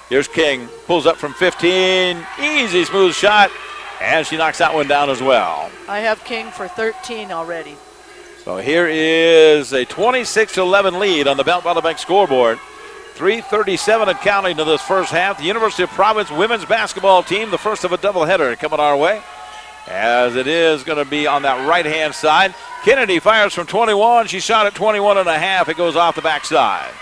Here's King, pulls up from 15, easy smooth shot, and she knocks that one down as well. I have King for 13 already. So here is a 26-11 lead on the Belt Bank scoreboard. 3:37 and counting to this first half. The University of Providence women's basketball team, the first of a doubleheader coming our way. As it is going to be on that right-hand side. Kennedy fires from 21. She shot at 21.5. It goes off the backside.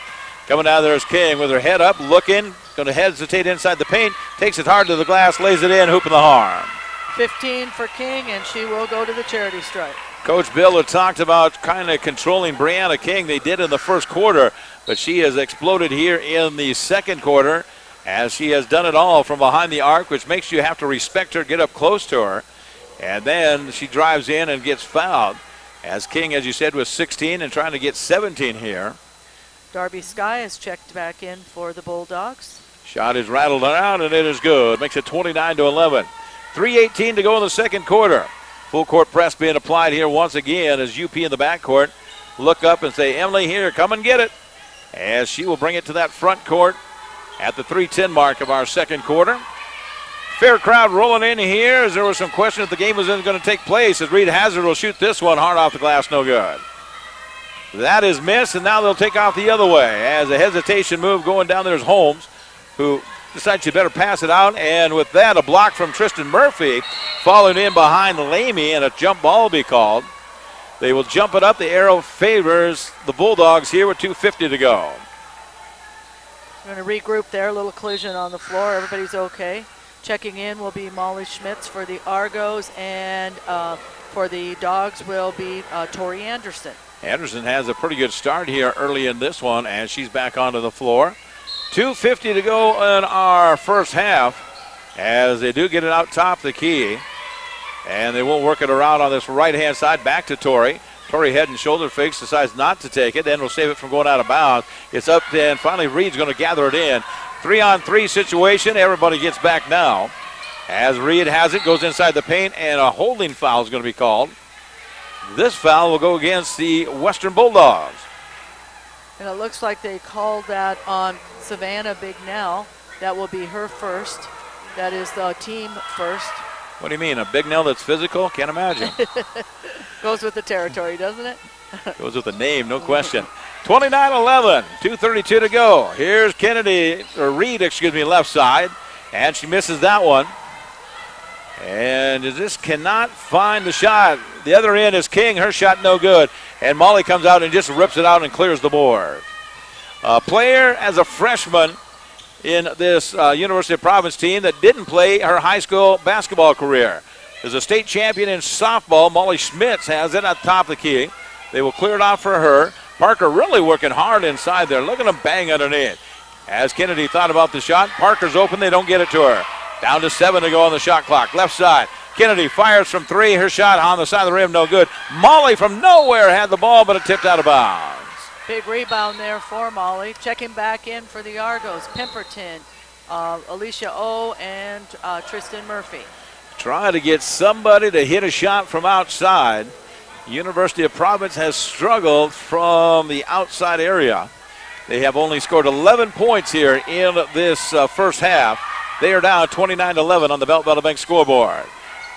Coming down there is King with her head up, looking, going to hesitate inside the paint, takes it hard to the glass, lays it in, hooping the harm. 15 for King, and she will go to the charity stripe. Coach Bill had talked about kind of controlling Brianna King. They did in the first quarter, but she has exploded here in the second quarter as she has done it all from behind the arc, which makes you have to respect her, get up close to her. And then she drives in and gets fouled. As King, as you said, was 16 and trying to get 17 here. Darby Sky is checked back in for the Bulldogs. Shot is rattled around, and it is good. Makes it 29-11. 3:18 to go in the second quarter. Full court press being applied here once again as UP in the backcourt look up and say, Emily, here, come and get it. As she will bring it to that front court at the 3:10 mark of our second quarter. Fair crowd rolling in here as there was some question if the game was going to take place, as Reed Hazard will shoot this one hard off the glass, no good. That is missed, and now they'll take off the other way. As a hesitation move going down there is Holmes, who decides you better pass it out, and with that, a block from Tristan Murphy, falling in behind Lamy, and a jump ball will be called. They will jump it up. The arrow favors the Bulldogs here with 2:50 to go. We're going to regroup there, a little collision on the floor. Everybody's okay. Checking in will be Molly Schmitz for the Argos, and for the Dogs will be Tori Anderson. Anderson has a pretty good start here early in this one as she's back onto the floor. 2:50 to go in our first half as they do get it out top the key. And they will work it around on this right-hand side back to Tori. Tori head and shoulder fakes, decides not to take it, then will save it from going out of bounds. It's up, and finally Reed's going to gather it in. 3-on-3 situation. Everybody gets back now. As Reed has it, goes inside the paint, and a holding foul is going to be called. This foul will go against the Western Bulldogs. And it looks like they called that on Savannah Bignell. That will be her first. That is the team first. What do you mean, a Bignell that's physical? Can't imagine. Goes with the territory, doesn't it? Goes with the name, no question. 29-11, 2:32 to go. Here's Reed, left side, and she misses that one. And just cannot find the shot. The other end is King. Her shot no good. And Molly comes out and just rips it out and clears the board. A player as a freshman in this University of Providence team that didn't play her high school basketball career. Is a state champion in softball. Molly Schmitz has it at the top of the key. They will clear it off for her. Parker really working hard inside there. Look at him bang underneath. As Kennedy thought about the shot, Parker's open. They don't get it to her. Down to 7 to go on the shot clock. Left side. Kennedy fires from 3. Her shot on the side of the rim, no good. Molly from nowhere had the ball, but it tipped out of bounds. Big rebound there for Molly. Checking back in for the Argos. Pemberton, Alicia O, and Tristan Murphy. Trying to get somebody to hit a shot from outside. University of Providence has struggled from the outside area. They have only scored 11 points here in this first half. They are down 29-11 on the Belt Bank scoreboard.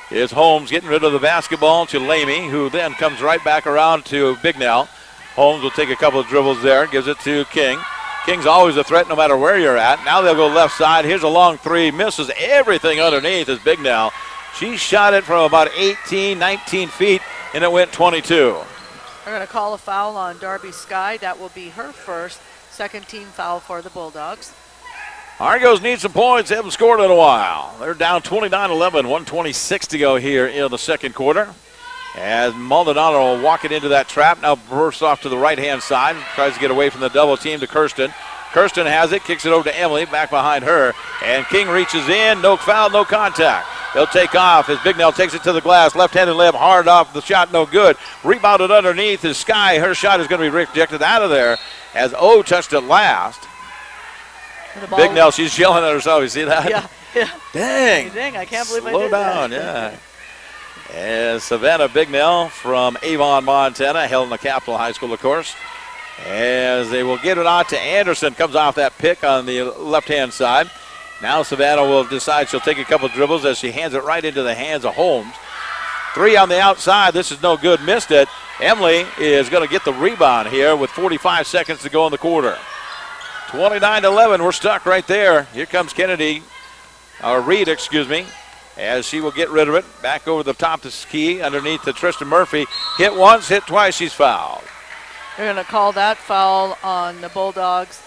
Here's Holmes getting rid of the basketball to Lamy, who then comes right back around to Bignell. Holmes will take a couple of dribbles there, gives it to King. King's always a threat no matter where you're at. Now they'll go left side. Here's a long three. Misses everything underneath is Bignell. She shot it from about 18, 19 feet, and it went 22. They're going to call a foul on Darby Sky. That will be her first. Second team foul for the Bulldogs. Argos need some points. They haven't scored in a while. They're down 29-11, 1:26 to go here in the second quarter. As Maldonado will walk it into that trap. Now bursts off to the right-hand side. Tries to get away from the double team to Kirsten. Kirsten has it. Kicks it over to Emily. Back behind her. And King reaches in. No foul, no contact. They'll take off as Bignell takes it to the glass. Left-handed layup hard off. The shot no good. Rebounded underneath is Sky. Her shot is going to be rejected out of there as O touched it last. Bignell, she's yelling at herself. You see that? Yeah. Dang, I can't believe I did did that. Slow down, yeah. As Savannah Bignell from Avon, Montana, held in the Capitol High School, of course. As they will get it out to Anderson. Comes off that pick on the left-hand side. Now Savannah will decide she'll take a couple dribbles as she hands it right into the hands of Holmes. 3 on the outside. This is no good. Missed it. Emily is going to get the rebound here with 45 seconds to go in the quarter. 29-11. We're stuck right there. Here comes Kennedy, or Reed, excuse me, as she will get rid of it. Back over the top to Ski underneath to Tristan Murphy. Hit once, hit twice, she's fouled. They're going to call that foul on the Bulldogs.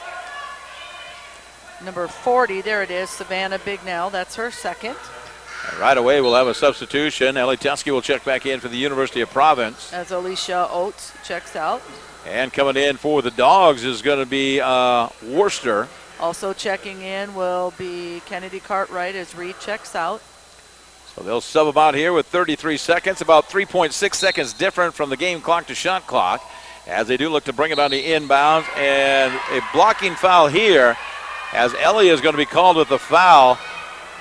Number 40, there it is, Savannah Bignell. That's her second. And right away, we'll have a substitution. Ellie Teskey will check back in for the University of Providence. As Alicia Oates checks out. And coming in for the Dogs is going to be Worcester. Also checking in will be Kennedy Cartwright as Reed checks out. So they'll sub them out here with 33 seconds, about 3.6 seconds different from the game clock to shot clock, as they do look to bring it on the inbounds. And a blocking foul here, as Ellie is going to be called with the foul.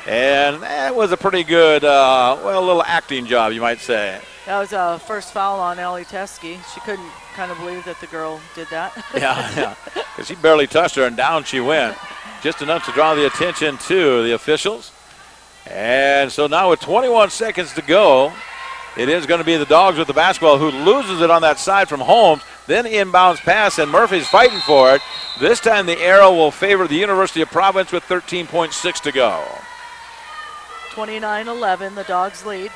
And that was a pretty good, a little acting job, you might say. That was a first foul on Ellie Teskey. She couldn't kind of believe that the girl did that. Yeah, because she barely touched her, and down she went. Just enough to draw the attention to the officials. And so now with 21 seconds to go, it is going to be the Dogs with the basketball, who loses it on that side from Holmes. Then inbounds pass, and Murphy's fighting for it. This time the arrow will favor the University of Providence with 13.6 to go. 29-11, the Dogs lead.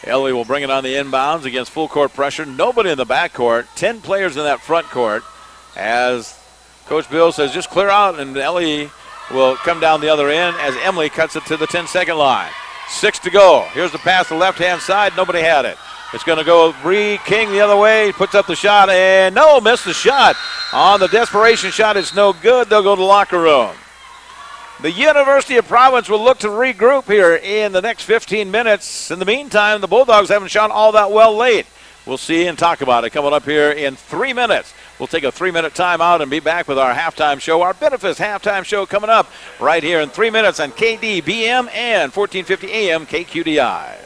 Ellie will bring it on the inbounds against full court pressure. Nobody in the backcourt. 10 players in that front court. As Coach Bill says, just clear out, and Ellie will come down the other end as Emily cuts it to the 10-second line. 6 to go. Here's the pass to the left-hand side. Nobody had it. It's going to go Bree King the other way. Puts up the shot, and no, missed the shot. On the desperation shot, it's no good. They'll go to the locker room. The University of Providence will look to regroup here in the next 15 minutes. In the meantime, the Bulldogs haven't shot all that well late. We'll see and talk about it coming up here in 3 minutes. We'll take a 3-minute timeout and be back with our halftime show, our benefits halftime show coming up right here in 3 minutes on KDBM and 1450 AM KQDI.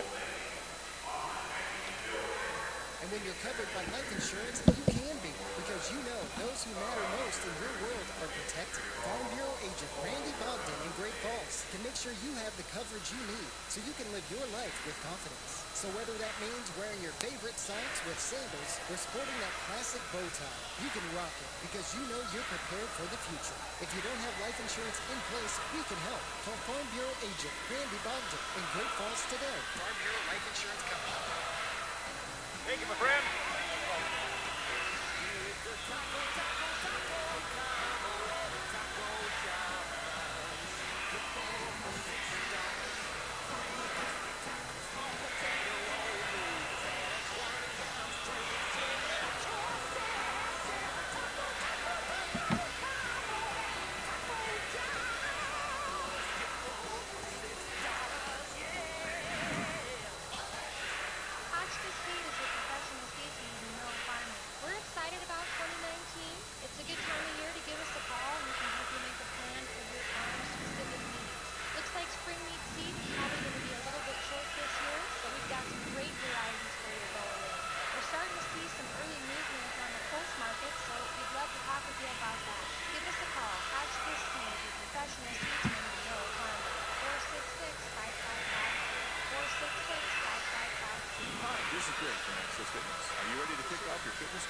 And when you're covered by life insurance, you can be, because you know those who matter most in your world are protected. Farm Bureau agent Randy Bogdan in Great Falls can make sure you have the coverage you need so you can live your life with confidence. So whether that means wearing your favorite socks with sandals or sporting that classic bow tie, you can rock it because you know you're prepared for the future. If you don't have life insurance in place, we can help. Call Farm Bureau agent Randy Bogdan in Great Falls today. Farm Bureau Life Insurance Company. Thank you, my friend.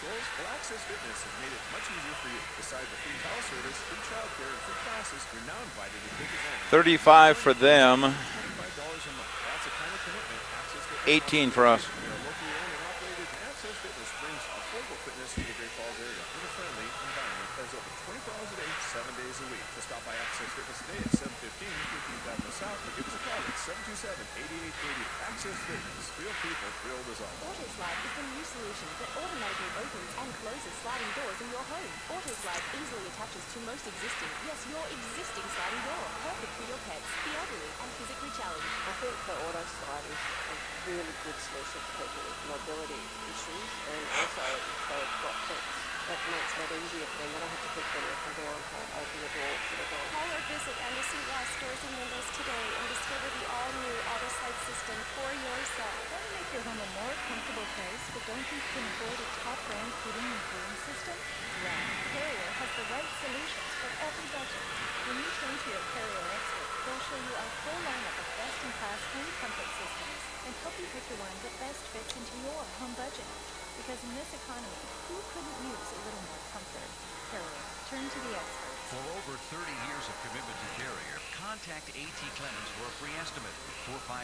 goals? Well, Access Fitness has made it much easier for you. Besides the free towel service, free childcare, and free classes, you're now invited to take advantage. 35 for them. $25 a month. That's a kind of commitment. Access Fitness 18 for us. We are locally owned and operated, and Access Fitness brings affordable fitness to the Great Falls area in a friendly environment that is open 24 hours a day, 7 days a week. So stop by Access Fitness today at 715 15th Avenue South, or give us a call at 727-8880. Access Fitness, real people, real results. AutoSlide is the new solution that automatically opens and closes sliding doors in your home. AutoSlide easily attaches to most existing, yes, your existing sliding door. Perfect for your pets, the elderly, and physically challenged. I think the AutoSlide is a really good solution for people with mobility issues, and also if they've got pets, that makes that easier for them. They don't have to pick them up and go and open the door for the dog. Call or visit Anderson West Doors and Windows today and discover the all-new AutoSlide system for yourself. Want to make your home a more comfortable place, but don't think you can afford a top-brand heating and cooling system? Well, Carrier has the right solutions for every budget. When you turn to your Carrier expert, they'll show you our full lineup of best-in-class home comfort systems and help you pick the one that best fits into your home budget. Because in this economy, who couldn't use a little more comfort? Carrier, turn to the experts. For over 30 years of commitment to Carrier, contact A.T. Clemens for a free estimate. 452-90.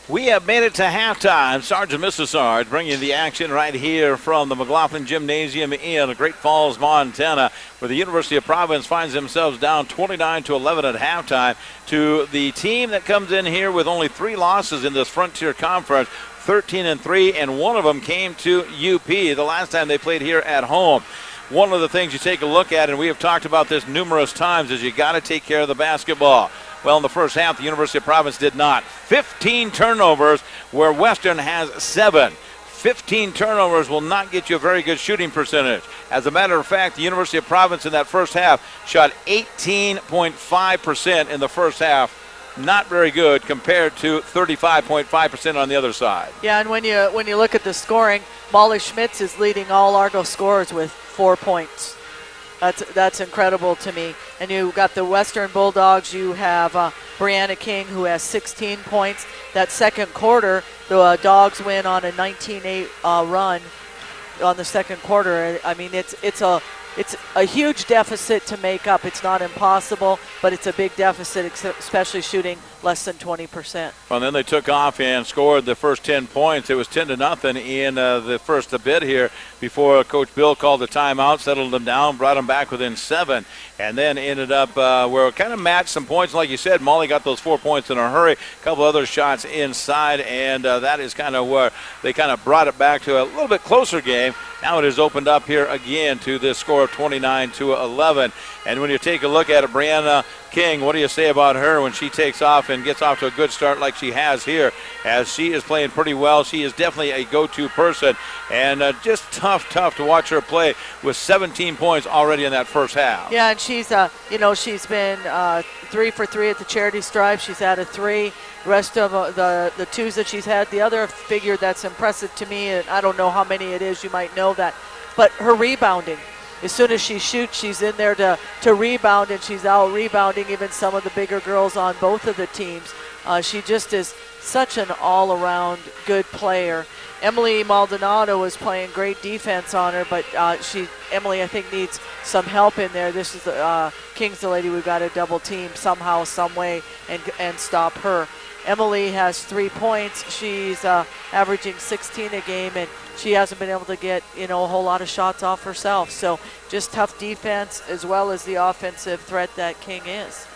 We have made it to halftime. Sergeant Mrs. Sarge bringing the action right here from the McLaughlin Gymnasium in Great Falls, Montana, where the University of Providence finds themselves down 29-11 at halftime to the team that comes in here with only 3 losses in this Frontier Conference, 13-3, and one of them came to UP the last time they played here at home. One of the things you take a look at, and we have talked about this numerous times, is you got to take care of the basketball. Well, in the first half, the University of Providence did not. 15 turnovers, where Western has 7. 15 turnovers will not get you a very good shooting percentage. As a matter of fact, the University of Providence in that first half shot 18.5% in the first half. Not very good compared to 35.5% on the other side. Yeah, and when you look at the scoring, Molly Schmitz is leading all Argos scorers with 4 points. That's incredible to me. And you got the Western Bulldogs. You have Brianna King, who has 16 points. That second quarter, the Dogs win on a 19-8 run on the second quarter. I mean, it's a huge deficit to make up. It's not impossible, but it's a big deficit, especially shooting less than 20%. Well, then they took off and scored the first 10 points. It was 10-0 in the first bit here before Coach Bill called the timeout, settled them down, brought them back within 7, and then ended up where it kind of matched some points. Like you said, Molly got those 4 points in a hurry, a couple other shots inside, and that is kind of where they kind of brought it back to a little bit closer game. Now it has opened up here again to this score of 29-11. And when you take a look at it, Brianna King, what do you say about her when she takes off and gets off to a good start like she has here, as she is playing pretty well? She is definitely a go-to person, and just tough to watch her play with 17 points already in that first half. Yeah, and she's she's been 3 for 3 at the charity stripe. She's had a 3. The rest of the 2s that she's had. The other figure that's impressive to me, and I don't know how many it is, you might know that, but her rebounding. As soon as she shoots, she's in there to rebound, and she's out rebounding even some of the bigger girls on both of the teams. She just is such an all-around good player. Emily Maldonado is playing great defense on her, but Emily, I think, needs some help in there. This is King's the lady we've got to double team somehow, some way, and stop her. Emily has 3 points. She's averaging 16 a game, and she hasn't been able to get a whole lot of shots off herself. So just tough defense as well as the offensive threat that King is.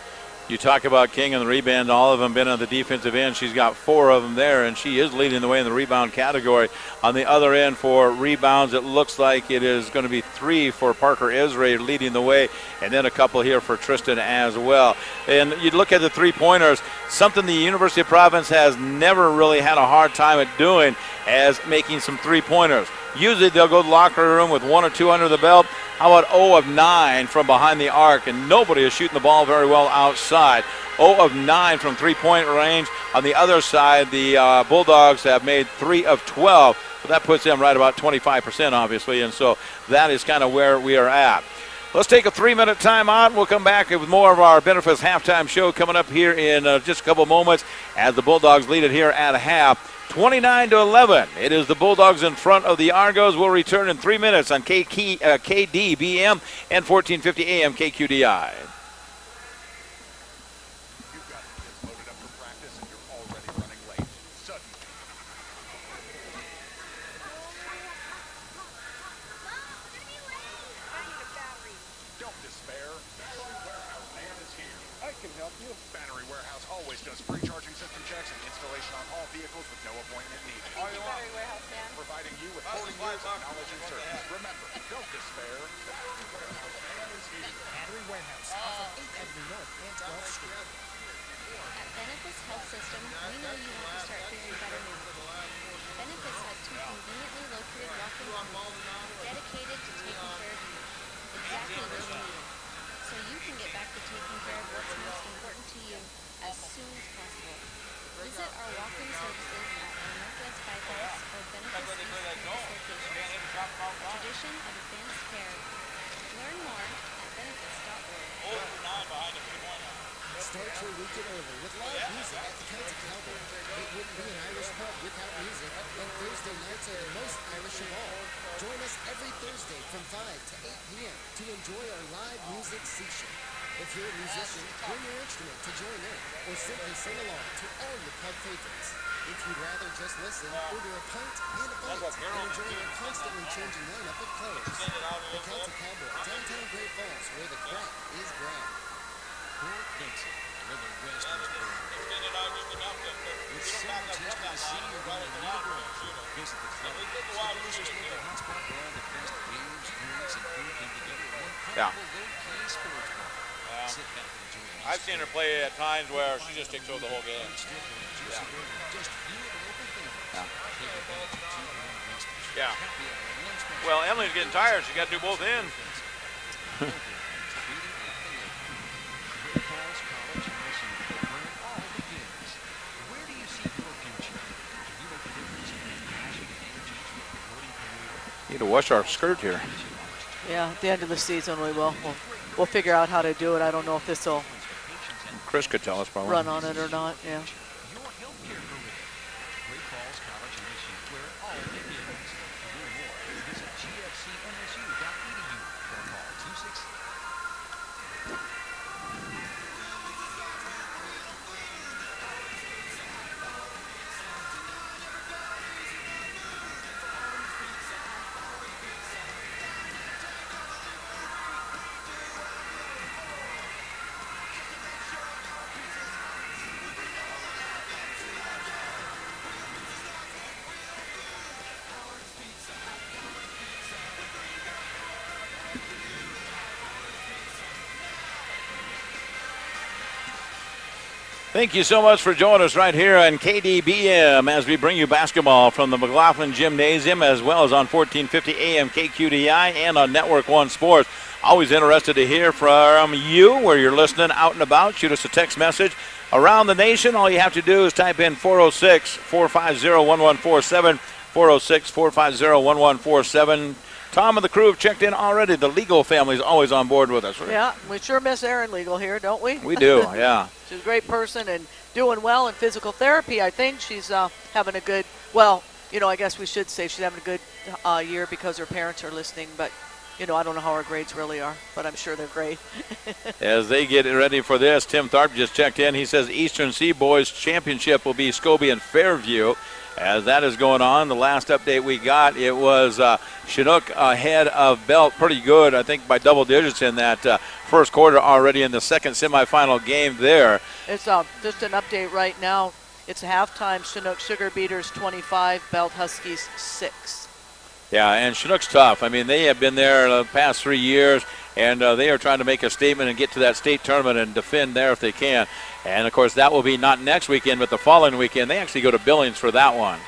You talk about King and the rebound, all of them been on the defensive end. She's got 4 of them there, and she is leading the way in the rebound category. On the other end for rebounds, it looks like it is going to be 3 for Parker Israel leading the way, and then a couple here for Tristan as well. And you look at the three-pointers, something the University of Providence has never really had a hard time at doing, as making some three-pointers. Usually they'll go to the locker room with 1 or 2 under the belt. How about 0 of 9 from behind the arc? And nobody is shooting the ball very well outside. 0 of 9 from three-point range. On the other side, the Bulldogs have made 3 of 12. So that puts them right about 25%, obviously. And so that is kind of where we are at. Let's take a 3-minute timeout. We'll come back with more of our Benefits halftime show coming up here in just a couple moments as the Bulldogs lead it here at half. 29-11. It is the Bulldogs in front of the Argos. We'll return in 3 minutes on KDBM and 1450 AM KQDI. You've got the kids loaded up for practice and you're already running late. Suddenly. Don't despair. Battery Warehouse man is here. I can help you. Battery Warehouse always does free charging system checks and installation on all vehicles with no appointment needed. Battery Warehouse man. Providing you with 40 years of knowledge and service. Remember, don't despair. Battery Warehouse man is here. Battery Warehouse off of 8th Avenue North and 12th Street. At Benefits Health System, we know you want to start feeling better now. Benefits has 2 conveniently located walk-in clinics dedicated to taking care of you, exactly when you need it, so you can get back to taking care of what's most important to you as soon as possible. Visit our walk-in services at our Northwest Bypass or Benefits East Campus locations. A tradition of advanced care. Learn more at benefits.org. Start your weekend early with live music at the County Cowboy. It will from 5 to 8 p.m. to enjoy our live music session. If you're a musician, bring your instrument to join in or simply sing along to all your pub favorites. If you'd rather just listen, order a pint and a bite and enjoy our constantly changing lineup of colors. The Celtic Cowboy, downtown Great Falls, where the crack is grand. Fort Benson, where the West was born. With so much history to see, you're going to need a break. Visit the club. It's a delicious local hotspot where all the best games, drinks, and food come together in one comfortable, low-key sports bar. Sit back and enjoy the I've seen her play at times where she just takes over the whole game. Yeah. Well, Emily's getting tired. She's got to do both ends. Need to wash our skirt here. Yeah, at the end of the season we will. We'll figure out how to do it. I don't know if this will Chris could tell us probably. Run on it or not, yeah. Thank you so much for joining us right here on KDBM as we bring you basketball from the McLaughlin Gymnasium as well as on 1450 AM KQDI and on Network 1 Sports. Always interested to hear from you where you're listening out and about. Shoot us a text message around the nation. All you have to do is type in 406-450-1147, 406-450-1147. Tom and the crew have checked in already. The Legal family is always on board with us. Right? Yeah, we sure miss Erin Legal here, don't we? We do, yeah. She's a great person and doing well in physical therapy. I think she's having a good, well, you know, I guess we should say she's having a good year because her parents are listening. But, you know, I don't know how her grades really are, but I'm sure they're great. As they get ready for this, Tim Tharp just checked in. He says Eastern Sea Boys Championship will be Scobie and Fairview. As that is going on, the last update we got, it was Chinook ahead of Belt pretty good, I think by double digits in that first quarter already in the second semifinal game there. It's just an update right now. It's halftime. Chinook Sugar Beaters 25, Belt Huskies 6. Yeah, and Chinook's tough. I mean, they have been there the past 3 years, and they are trying to make a statement and get to that state tournament and defend there if they can. And, of course, that will be not next weekend, but the following weekend. They actually go to Billings for that one.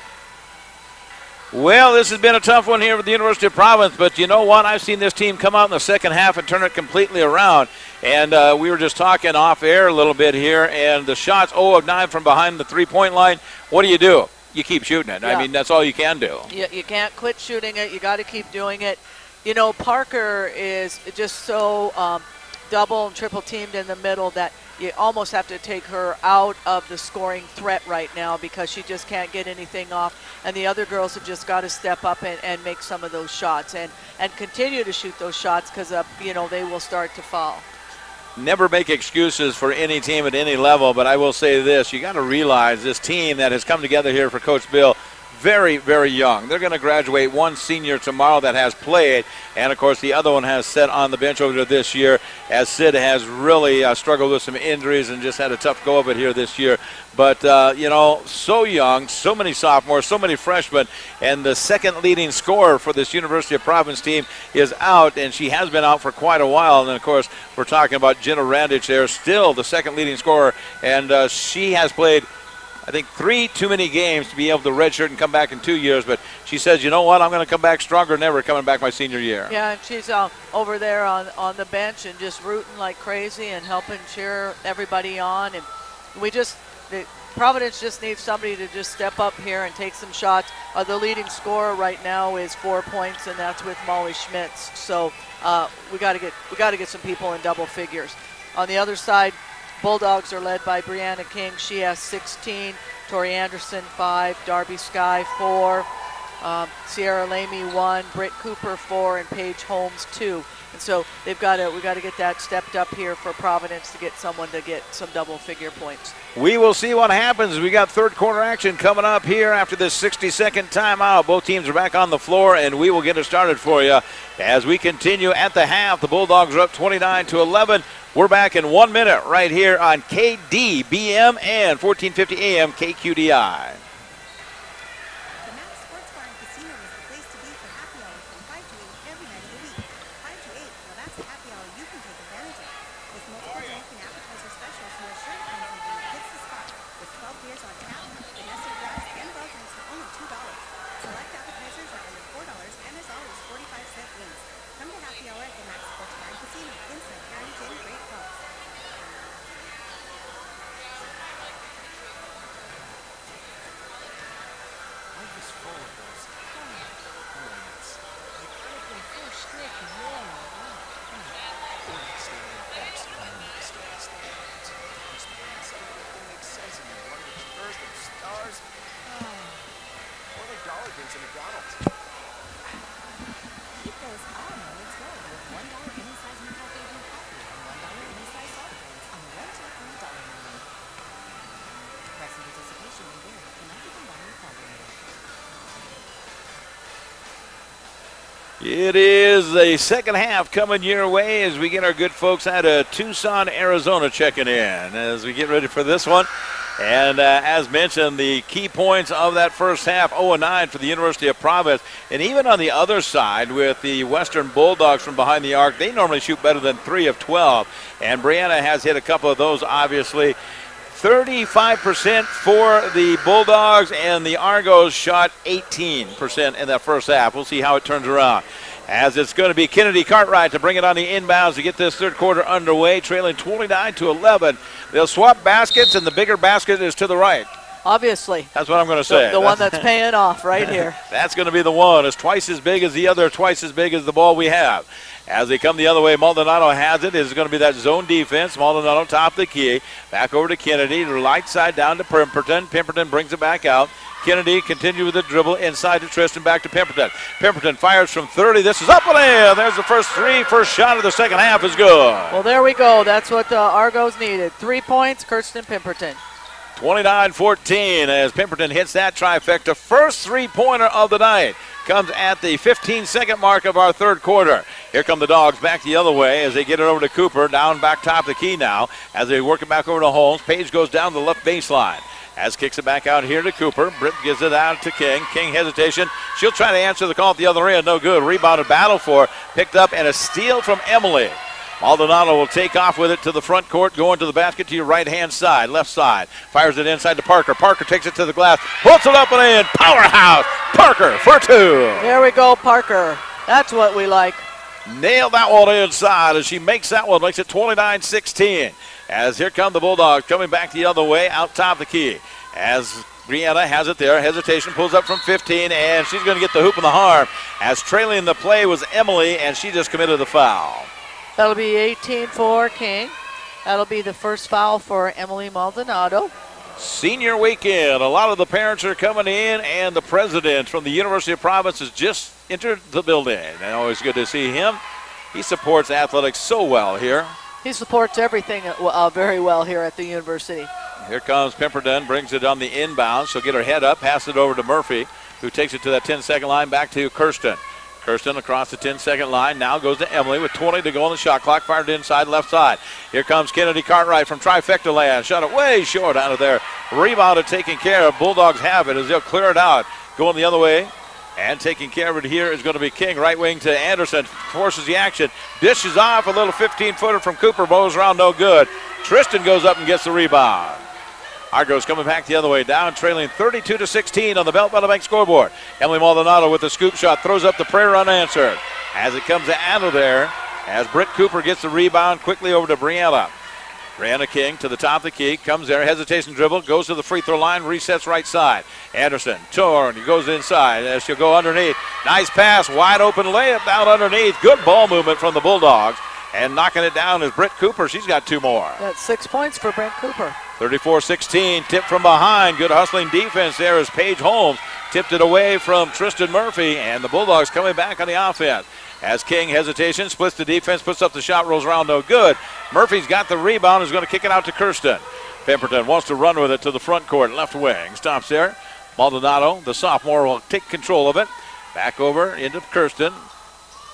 Well, this has been a tough one here with the University of Providence, but you know what? I've seen this team come out in the second half and turn it completely around. And we were just talking off air a little bit here, and the shots 0 of 9 from behind the three-point line. What do? You keep shooting it. Yeah. I mean, that's all you can do. You can't quit shooting it. You got to keep doing it. You know, Parker is just so double and triple teamed in the middle that you almost have to take her out of the scoring threat right now because she just can't get anything off. And the other girls have just got to step up and make some of those shots and continue to shoot those shots because, you know, they will start to fall. Never make excuses for any team at any level, but I will say this. You got to realize this team that has come together here for Coach Bill, very, very young. They're going to graduate one senior tomorrow that has played, and, of course, the other one has sat on the bench over this year as Sid has really struggled with some injuries and just had a tough go of it here this year. But, you know, so young, so many sophomores, so many freshmen, and the second leading scorer for this University of Providence team is out, and she has been out for quite a while. And, of course, we're talking about Jenna Randich there, still the second leading scorer, and she has played I think 3 too many games to be able to redshirt and come back in 2 years. But she says, you know what, I'm going to come back stronger than ever coming back my senior year. Yeah, and she's over there on the bench and just rooting like crazy and helping cheer everybody on. And Providence just needs somebody to just step up here and take some shots. The leading scorer right now is 4 points, and that's with Molly Schmitz. So we got to get some people in double figures. On the other side, Bulldogs are led by Brianna King. She has 16. Tori Anderson, 5. Darby Sky, 4. Sierra Lamy 1, Britt Cooper 4, and Paige Holmes 2. And so we got to get that stepped up here for Providence to get someone to get some double-figure points. We will see what happens. We got third quarter action coming up here after this 60-second timeout. Both teams are back on the floor, and we will get it started for you as we continue at the half. The Bulldogs are up 29-11. We're back in 1 minute right here on KDBM and 1450 AM KQDI. It is the second half coming your way as we get our good folks out of Tucson, Arizona checking in as we get ready for this one. And as mentioned, the key points of that first half, 0-9 for the University of Providence. And even on the other side with the Western Bulldogs from behind the arc, they normally shoot better than 3 of 12. And Brianna has hit a couple of those, obviously. 35% for the Bulldogs, and the Argos shot 18% in that first half. We'll see how it turns around. As it's going to be Kennedy Cartwright to bring it on the inbounds to get this third quarter underway, trailing 29-11. They'll swap baskets, and the bigger basket is to the right. Obviously. That's what I'm going to say. The one that's paying off right here. That's going to be the one. It's twice as big as the other, twice as big as the ball we have. As they come the other way, Maldonado has it. It's going to be that zone defense. Maldonado top of the key. Back over to Kennedy. The right side down to Pemberton. Pemberton brings it back out. Kennedy continues with the dribble inside to Tristan, back to Pemberton. Pemberton fires from 30. This is up and in. There's the first three. First shot of the second half is good. Well, there we go. That's what the Argos needed. 3 points, Kirsten Pemberton. 29-14 as Pemberton hits that trifecta. First three-pointer of the night comes at the 15-second mark of our third quarter. Here come the Dogs back the other way as they get it over to Cooper. Down back top of the key now as they work it back over to Holmes. Page goes down the left baseline. As kicks it back out here to Cooper. Britt gives it out to King. King hesitation. She'll try to answer the call at the other end. No good. Rebounded battle for. Picked up and a steal from Emily. Maldonado will take off with it to the front court, going to the basket to your right-hand side, left side. Fires it inside to Parker. Parker takes it to the glass, puts it up and in. Powerhouse, Parker for 2. There we go, Parker. That's what we like. Nailed that one inside as she makes that one, makes it 29-16. As here come the Bulldogs coming back the other way, out top of the key. As Brianna has it there. Hesitation, pulls up from 15, and she's going to get the hoop and the harm. As trailing the play was Emily, and she just committed the foul. That'll be 18 for King. That'll be the first foul for Emily Maldonado. Senior weekend. A lot of the parents are coming in, and the president from the University of Providence has just entered the building. And always good to see him. He supports athletics so well here. He supports everything very well here at the university. Here comes Pemberton, brings it on the inbound. She'll get her head up, pass it over to Murphy, who takes it to that 10-second line, back to Kirsten. Kirsten across the 10-second line, now goes to Emily with 20 to go on the shot clock, fired inside left side. Here comes Kennedy Cartwright from trifecta land, shot it way short out of there. Rebounded, taken care of. Bulldogs have it as they'll clear it out. Going the other way, and taking care of it here is going to be King. Right wing to Anderson, forces the action. Dishes off a little 15-footer from Cooper, bows around, no good. Tristan goes up and gets the rebound. Argos coming back the other way, down trailing 32-16 on the Belt Bank scoreboard. Emily Maldonado with the scoop shot, throws up the prayer unanswered. As it comes to Anna there, as Britt Cooper gets the rebound quickly over to Brianna. Brianna King to the top of the key, comes there, hesitation dribble, goes to the free throw line, resets right side. Anderson, torn, he goes inside as she'll go underneath. Nice pass, wide open layup down underneath. Good ball movement from the Bulldogs. And knocking it down is Britt Cooper. She's got 2 more. That's 6 points for Britt Cooper. 34-16, tip from behind. Good hustling defense there as Paige Holmes Tipped it away from Tristan Murphy, and the Bulldogs coming back on the offense. As King hesitation, splits the defense, puts up the shot, rolls around, no good. Murphy's got the rebound, is going to kick it out to Kirsten. Pemberton wants to run with it to the front court, left wing. Stops there. Maldonado, the sophomore, will take control of it. Back over into Kirsten.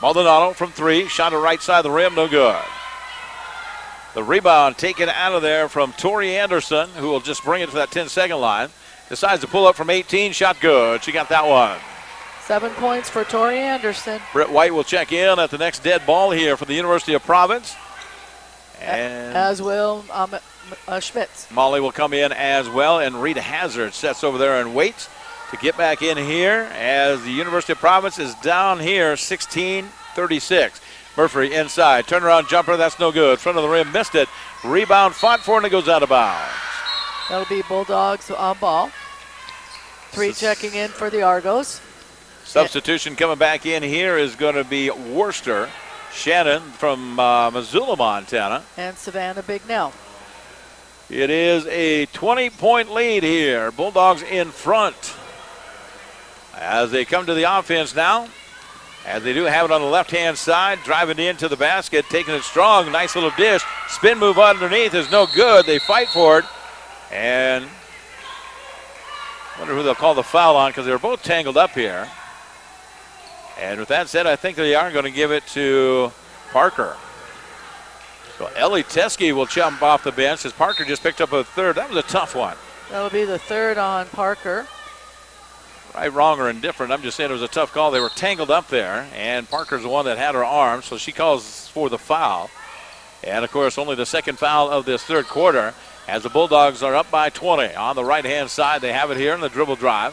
Maldonado from 3, shot at right side of the rim, no good. The rebound taken out of there from Tori Anderson, who will just bring it to that 10-second line. Decides to pull up from 18, shot good. She got that one. 7 points for Tori Anderson. Britt White will check in at the next dead ball here for the University of Providence. And as will Schmitz. Molly will come in as well, and Rita Hazard sets over there and waits to get back in here as the University of Providence is down here 16-36. Murphy inside, turnaround jumper, that's no good. Front of the rim, missed it. Rebound fought for, and it goes out of bounds. That'll be Bulldogs on ball. 3 checking in for the Argos. Substitution coming back in here is going to be Worcester. Shannon from Missoula, Montana. And Savannah Bignell. It is a 20-point lead here. Bulldogs in front. As they come to the offense now. As they do have it on the left-hand side. Driving into the basket. Taking it strong. Nice little dish. Spin move underneath is no good. They fight for it. And I wonder who they'll call the foul on because they were both tangled up here. And with that said, I think they are going to give it to Parker. So Ellie Teskey will jump off the bench as Parker just picked up a 3rd. That was a tough one. That'll be the 3rd on Parker. Right, wrong, or indifferent. I'm just saying it was a tough call. They were tangled up there, and Parker's the one that had her arm, so she calls for the foul. And, of course, only the 2nd foul of this 3rd quarter as the Bulldogs are up by 20. On the right-hand side, they have it here in the dribble drive.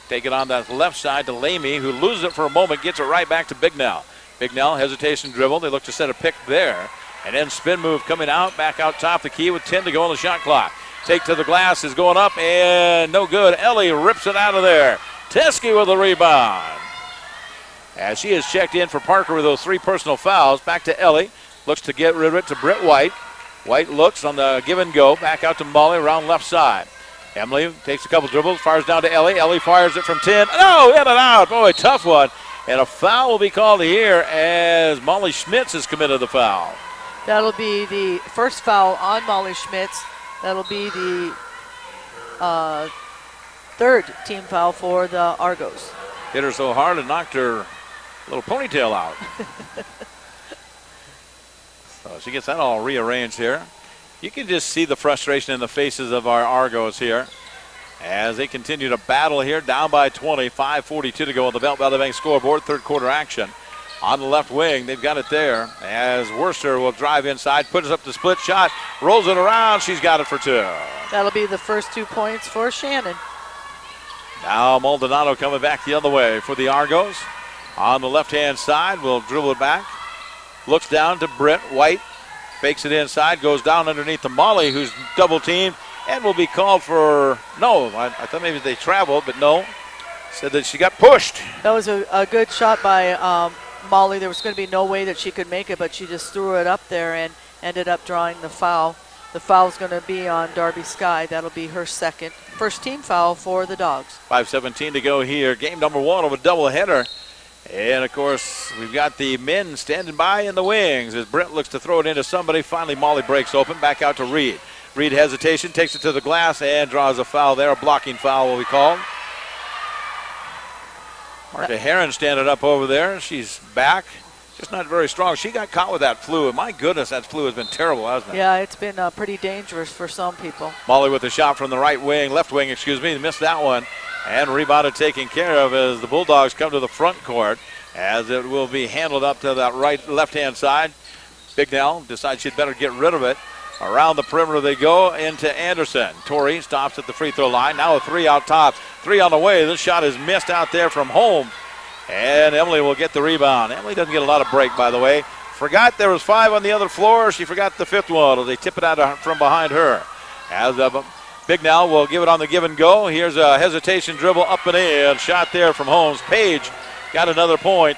Take it on that left side to Lamy, who loses it for a moment, gets it right back to Bignell. Bignell, hesitation dribble. They look to set a pick there. And then spin move coming out, back out top the key with 10 to go on the shot clock. Take to the glass is going up, and no good. Ellie rips it out of there. Teskey with the rebound. As she has checked in for Parker with those 3 personal fouls. Back to Ellie. Looks to get rid of it to Britt White. White looks on the give and go. Back out to Molly around left side. Emily takes a couple dribbles, fires down to Ellie. Ellie fires it from 10. No, in and out. Boy, tough one. And a foul will be called here as Molly Schmitz has committed the foul. That'll be the 1st foul on Molly Schmitz. That'll be the 3rd team foul for the Argos. Hit her so hard it knocked her little ponytail out. So she gets that all rearranged here. You can just see the frustration in the faces of our Argos here as they continue to battle here, down by 20, 5:42 to go on the Belt Valley Bank scoreboard, 3rd quarter action. On the left wing, they've got it there as Worcester will drive inside, puts up the split shot, rolls it around, she's got it for 2. That'll be the first 2 points for Shannon. Now Maldonado coming back the other way for the Argos. On the left-hand side, will dribble it back. Looks down to Britt White. Fakes it inside, goes down underneath to Molly, who's double-teamed, and will be called for, no, I thought maybe they traveled, but no. Said that she got pushed. That was a good shot by Molly. There was going to be no way that she could make it, but she just threw it up there and ended up drawing the foul. The foul's going to be on Darby Sky. That'll be her 2nd. 1st team foul for the Dogs. 5:17 to go here. Game number 1 of a doubleheader. And, of course, we've got the men standing by in the wings as Brent looks to throw it into somebody. Finally, Molly breaks open. Back out to Reed. Reed hesitation, takes it to the glass, and draws a foul there. A blocking foul will be called. Marta Heron standing up over there. She's back. Just not very strong. She got caught with that flu. My goodness, that flu has been terrible, hasn't it? Yeah, it's been pretty dangerous for some people. Molly with a shot from the left wing, missed that one. And rebounded taken care of as the Bulldogs come to the front court as it will be handled up to that left-hand side. Bignell decides she'd better get rid of it. Around the perimeter they go into Anderson. Torrey stops at the free throw line. Now a 3 out top. 3 on the way. This shot is missed out there from home. And Emily will get the rebound. Emily doesn't get a lot of break, by the way. Forgot there was 5 on the other floor. She forgot the 5th one. They tip it out from behind her. As Bignell will give it on the give and go. Here's a hesitation dribble up and in. Shot there from Holmes. Page got another point.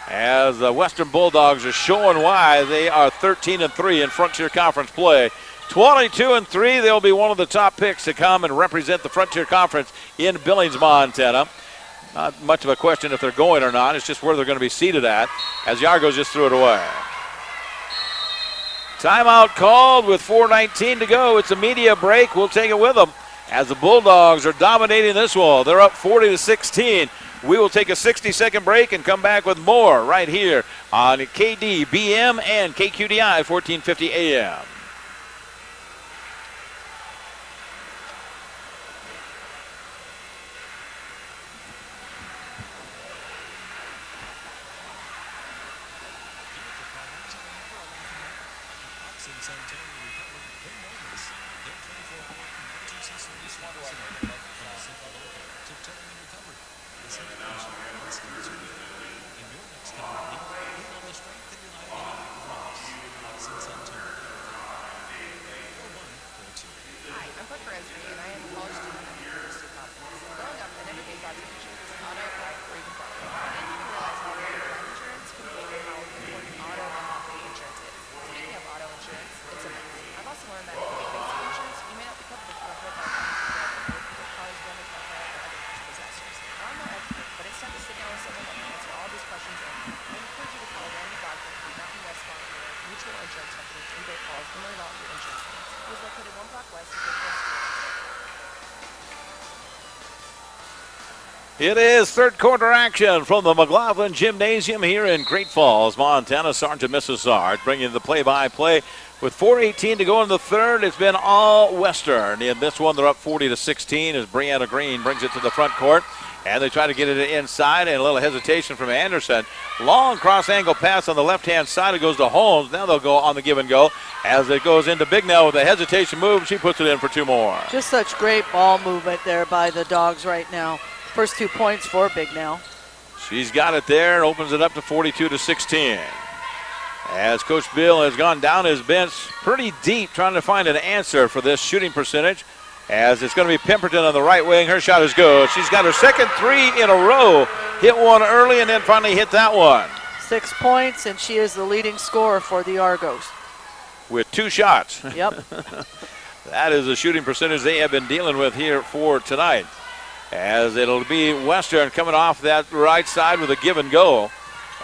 As the Western Bulldogs are showing why they are 13-3 in Frontier Conference play. 22-3, they'll be one of the top picks to come and represent the Frontier Conference in Billings, Montana. Not much of a question if they're going or not. It's just where they're going to be seated at, as the Argos just threw it away. Timeout called with 4:19 to go. It's a media break. We'll take it with them as the Bulldogs are dominating this one. They're up 40-16. We will take a 60-second break and come back with more right here on KDBM and KQDI 1450 AM. It is third quarter action from the McLaughlin Gymnasium here in Great Falls, Montana. Sergeant Mrs. Sard bringing the play-by-play with 4:18 to go in the third. It's been all Western. In this one, they're up 40-16 as Brianna Green brings it to the front court. And they try to get it inside, and a little hesitation from Anderson. Long cross-angle pass on the left-hand side. It goes to Holmes. Now they'll go on the give and go as it goes into Bignell with a hesitation move. She puts it in for two more. Just such great ball movement there by the Dogs right now. First 2 points for Bignell. She's got it there and opens it up to 42-16. As Coach Bill has gone down his bench pretty deep trying to find an answer for this shooting percentage. As it's going to be Pemberton on the right wing. Her shot is good. She's got her second three in a row. Hit one early and then finally hit that one. 6 points, and she is the leading scorer for the Argos. With 2 shots. Yep. That is the shooting percentage they have been dealing with here for tonight. As it'll be Western coming off that right side with a give and go.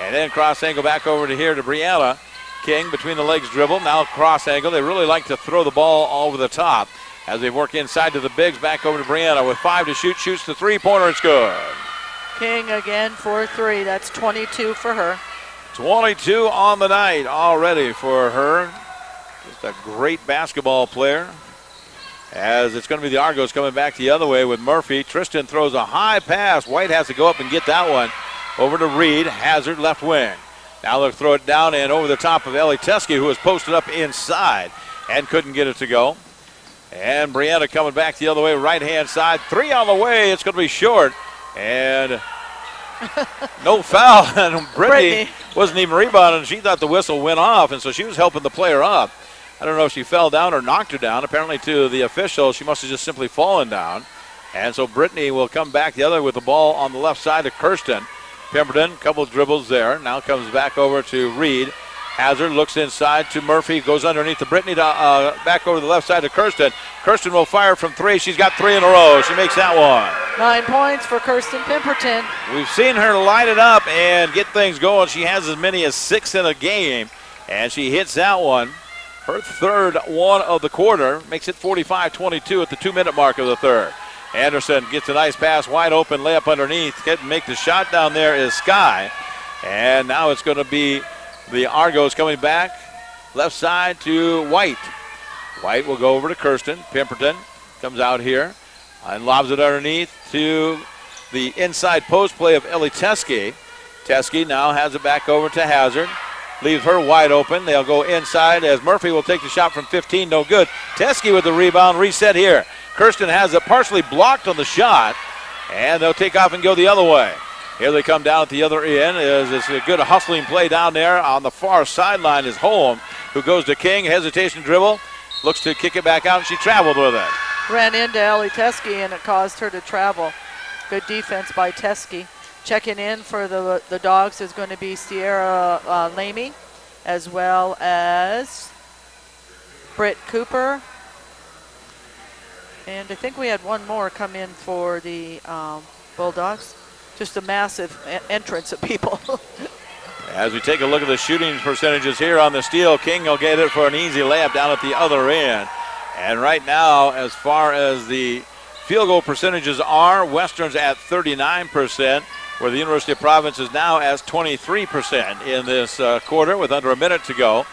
And then cross angle back over to here to Brianna King between the legs dribble. Now cross angle. They really like to throw the ball over the top. As they work inside to the bigs, back over to Brianna with 5 to shoot. Shoots the three-pointer. It's good. King again for 3. That's 22 for her. 22 on the night already for her. Just a great basketball player. As it's going to be the Argos coming back the other way with Murphy. Tristan throws a high pass. White has to go up and get that one. Over to Reed. Hazard left wing. Now they'll throw it down and over the top of Ellie Teskey, who was posted up inside and couldn't get it to go. And Brianna coming back the other way, right-hand side. 3 on the way. It's going to be short. And no foul. And Brittany wasn't even rebounding. She thought the whistle went off, and so she was helping the player up. I don't know if she fell down or knocked her down. Apparently to the official, she must have just simply fallen down. And so Brittany will come back the other with the ball on the left side to Kirsten. Pemberton, a couple of dribbles there. Now comes back over to Reed. Hazard looks inside to Murphy, goes underneath to Brittany, back over to the left side to Kirsten. Kirsten will fire from 3. She's got 3 in a row. She makes that one. 9 points for Kirsten Pemberton. We've seen her light it up and get things going. She has as many as 6 in a game, and she hits that one. Her third one of the quarter makes it 45-22 at the 2-minute mark of the third. Anderson gets a nice pass, wide open, layup underneath. Can't make the shot down there is Sky. And now it's going to be the Argos coming back. Left side to White. White will go over to Kirsten. Pemberton comes out here and lobs it underneath to the inside post play of Ellie Teskey. Teskey now has it back over to Hazard. Leaves her wide open. They'll go inside as Murphy will take the shot from 15. No good. Teskey with the rebound. Reset here. Kirsten has it partially blocked on the shot, and they'll take off and go the other way. Here they come down at the other end. It's a good hustling play down there on the far sideline is Holm, who goes to King. Hesitation dribble. Looks to kick it back out, and she traveled with it. Ran into Ellie Teskey, and it caused her to travel. Good defense by Teskey. Checking in for the Dogs is going to be Sierra Lamy, as well as Britt Cooper. And I think we had one more come in for the Bulldogs. just a massive entrance of people. As we take a look at the shooting percentages here on the steal, King will get it for an easy layup down at the other end. And right now, as far as the field goal percentages are, Western's at 39%, where the University of Providence is now at 23% in this quarter with under a minute to go.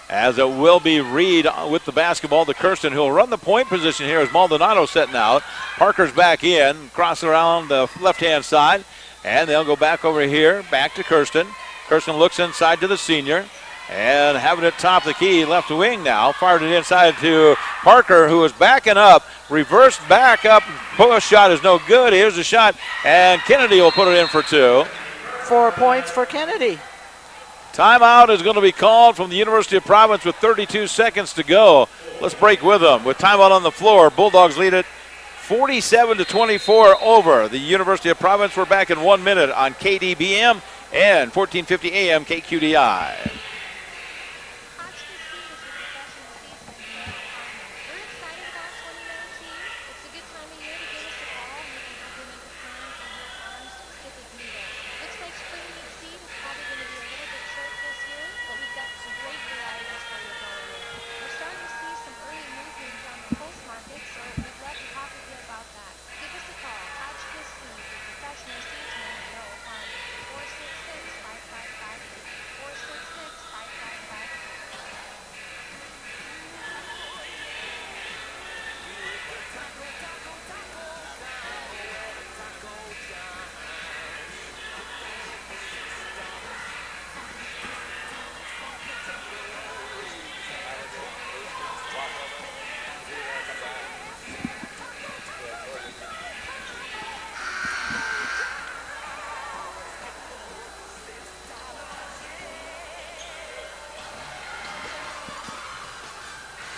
As it will be Reed with the basketball to Kirsten, who will run the point position here as Maldonado setting out. Parker's back in, crossing around the left-hand side, and they'll go back over here, back to Kirsten. Kirsten looks inside to the senior, and having it top the key, left wing now. Fired it inside to Parker, who is backing up. Reversed back up, push shot is no good. Here's the shot, and Kennedy will put it in for 2. 4 points for Kennedy. Timeout is going to be called from the University of Providence with 32 seconds to go. Let's break with them. With timeout on the floor, Bulldogs lead it 47-24 over the University of Providence. We're back in 1 minute on KDBM and 1450 AM KQDI.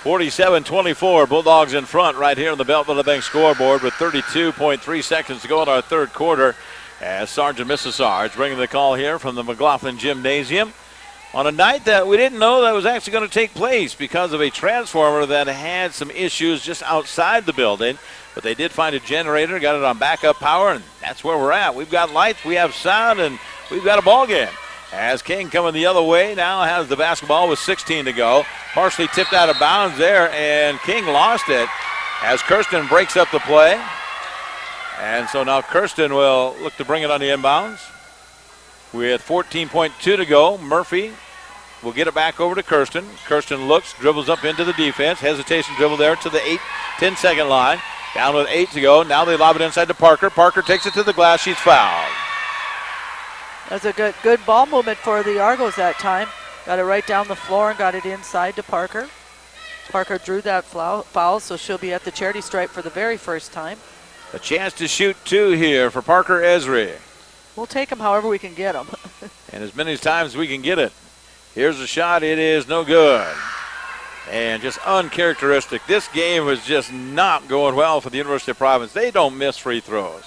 (47-24), Bulldogs in front right here on the Belleville Bank scoreboard with 32.3 seconds to go in our third quarter. As Sergeant Mrs. Sarge bringing the call here from the McLaughlin Gymnasium on a night that we didn't know that was actually going to take place because of a transformer that had some issues just outside the building. But they did find a generator, got it on backup power, and that's where we're at. We've got lights, we have sound, and we've got a ball game. As King coming the other way now has the basketball with 16 to go. Partially tipped out of bounds there, and King lost it as Kirsten breaks up the play. And so now Kirsten will look to bring it on the inbounds. With 14.2 to go, Murphy will get it back over to Kirsten. Kirsten looks, dribbles up into the defense. Hesitation dribble there to the 10-second line. Down with 8 to go. Now they lob it inside to Parker. Parker takes it to the glass. She's fouled. That's a good ball movement for the Argos that time. Got it right down the floor and got it inside to Parker. Parker drew that foul, so she'll be at the charity stripe for the very first time. A chance to shoot 2 here for Parker Esri. We'll take them however we can get them. And as many times as we can get it. Here's a shot. It is no good. And just uncharacteristic. This game was just not going well for the University of Providence. They don't miss free throws.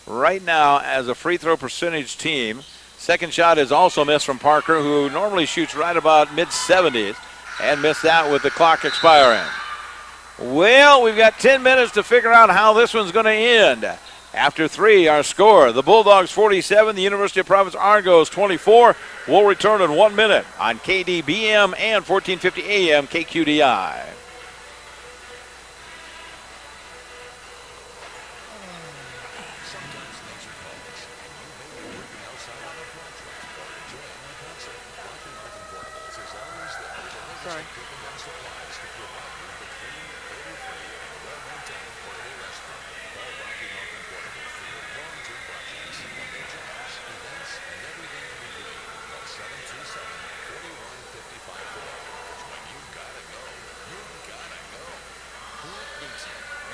Right now, as a free throw percentage team, second shot is also missed from Parker, who normally shoots right about mid-70s, and missed that with the clock expiring. Well, we've got 10 minutes to figure out how this one's going to end. After 3, our score, the Bulldogs 47, the University of Providence Argos 24. We'll return in 1 minute on KDBM and 1450 AM KQDI.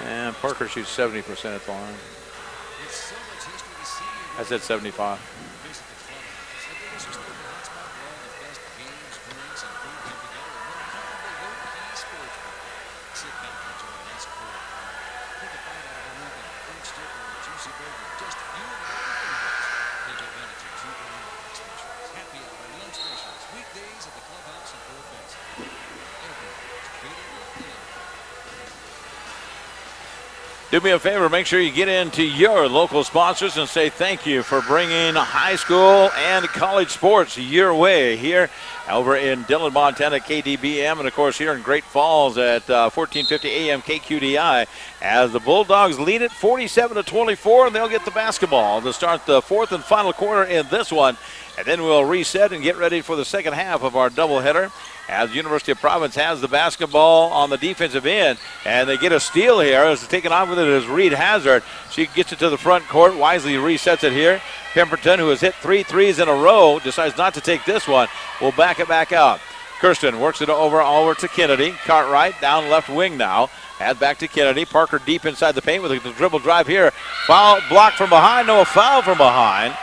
And Parker shoots 70% at the line. I said 75. Do me a favor, make sure you get into your local sponsors and say thank you for bringing high school and college sports your way here over in Dillon, Montana, KDBM, and of course here in Great Falls at 1450 AM KQDI as the Bulldogs lead it 47-24, and they'll get the basketball to start the fourth and final quarter in this one. And then we'll reset and get ready for the second half of our doubleheader as University of Providence has the basketball on the defensive end. And they get a steal here. As taken off with it is Reed Hazard. She gets it to the front court. Wisely resets it here. Pemberton, who has hit 3 threes in a row, decides not to take this one. Will back it back out. Kirsten works it over to Kennedy. Cartwright down left wing now. Add back to Kennedy. Parker deep inside the paint with a dribble drive here. Foul blocked from behind. No, a foul from behind.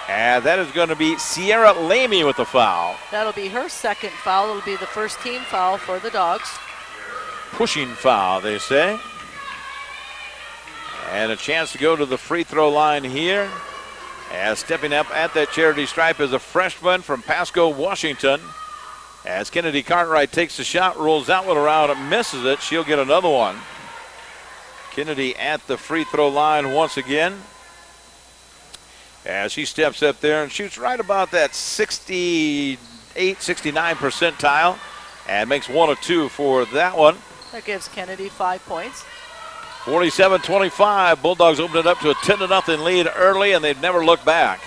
And that is going to be Sierra Lamy with the foul. That'll be her second foul. It'll be the first team foul for the Dogs. Pushing foul, they say. And a chance to go to the free throw line here. As stepping up at that charity stripe is a freshman from Pasco, Washington. As Kennedy Cartwright takes the shot, rolls that one around and misses it. She'll get another one. Kennedy at the free throw line once again. As she steps up there and shoots right about that 68, 69 percentile and makes 1 of 2 for that one. That gives Kennedy 5 points. 47-25. Bulldogs opened it up to a 10-0 lead early, and they've never looked back.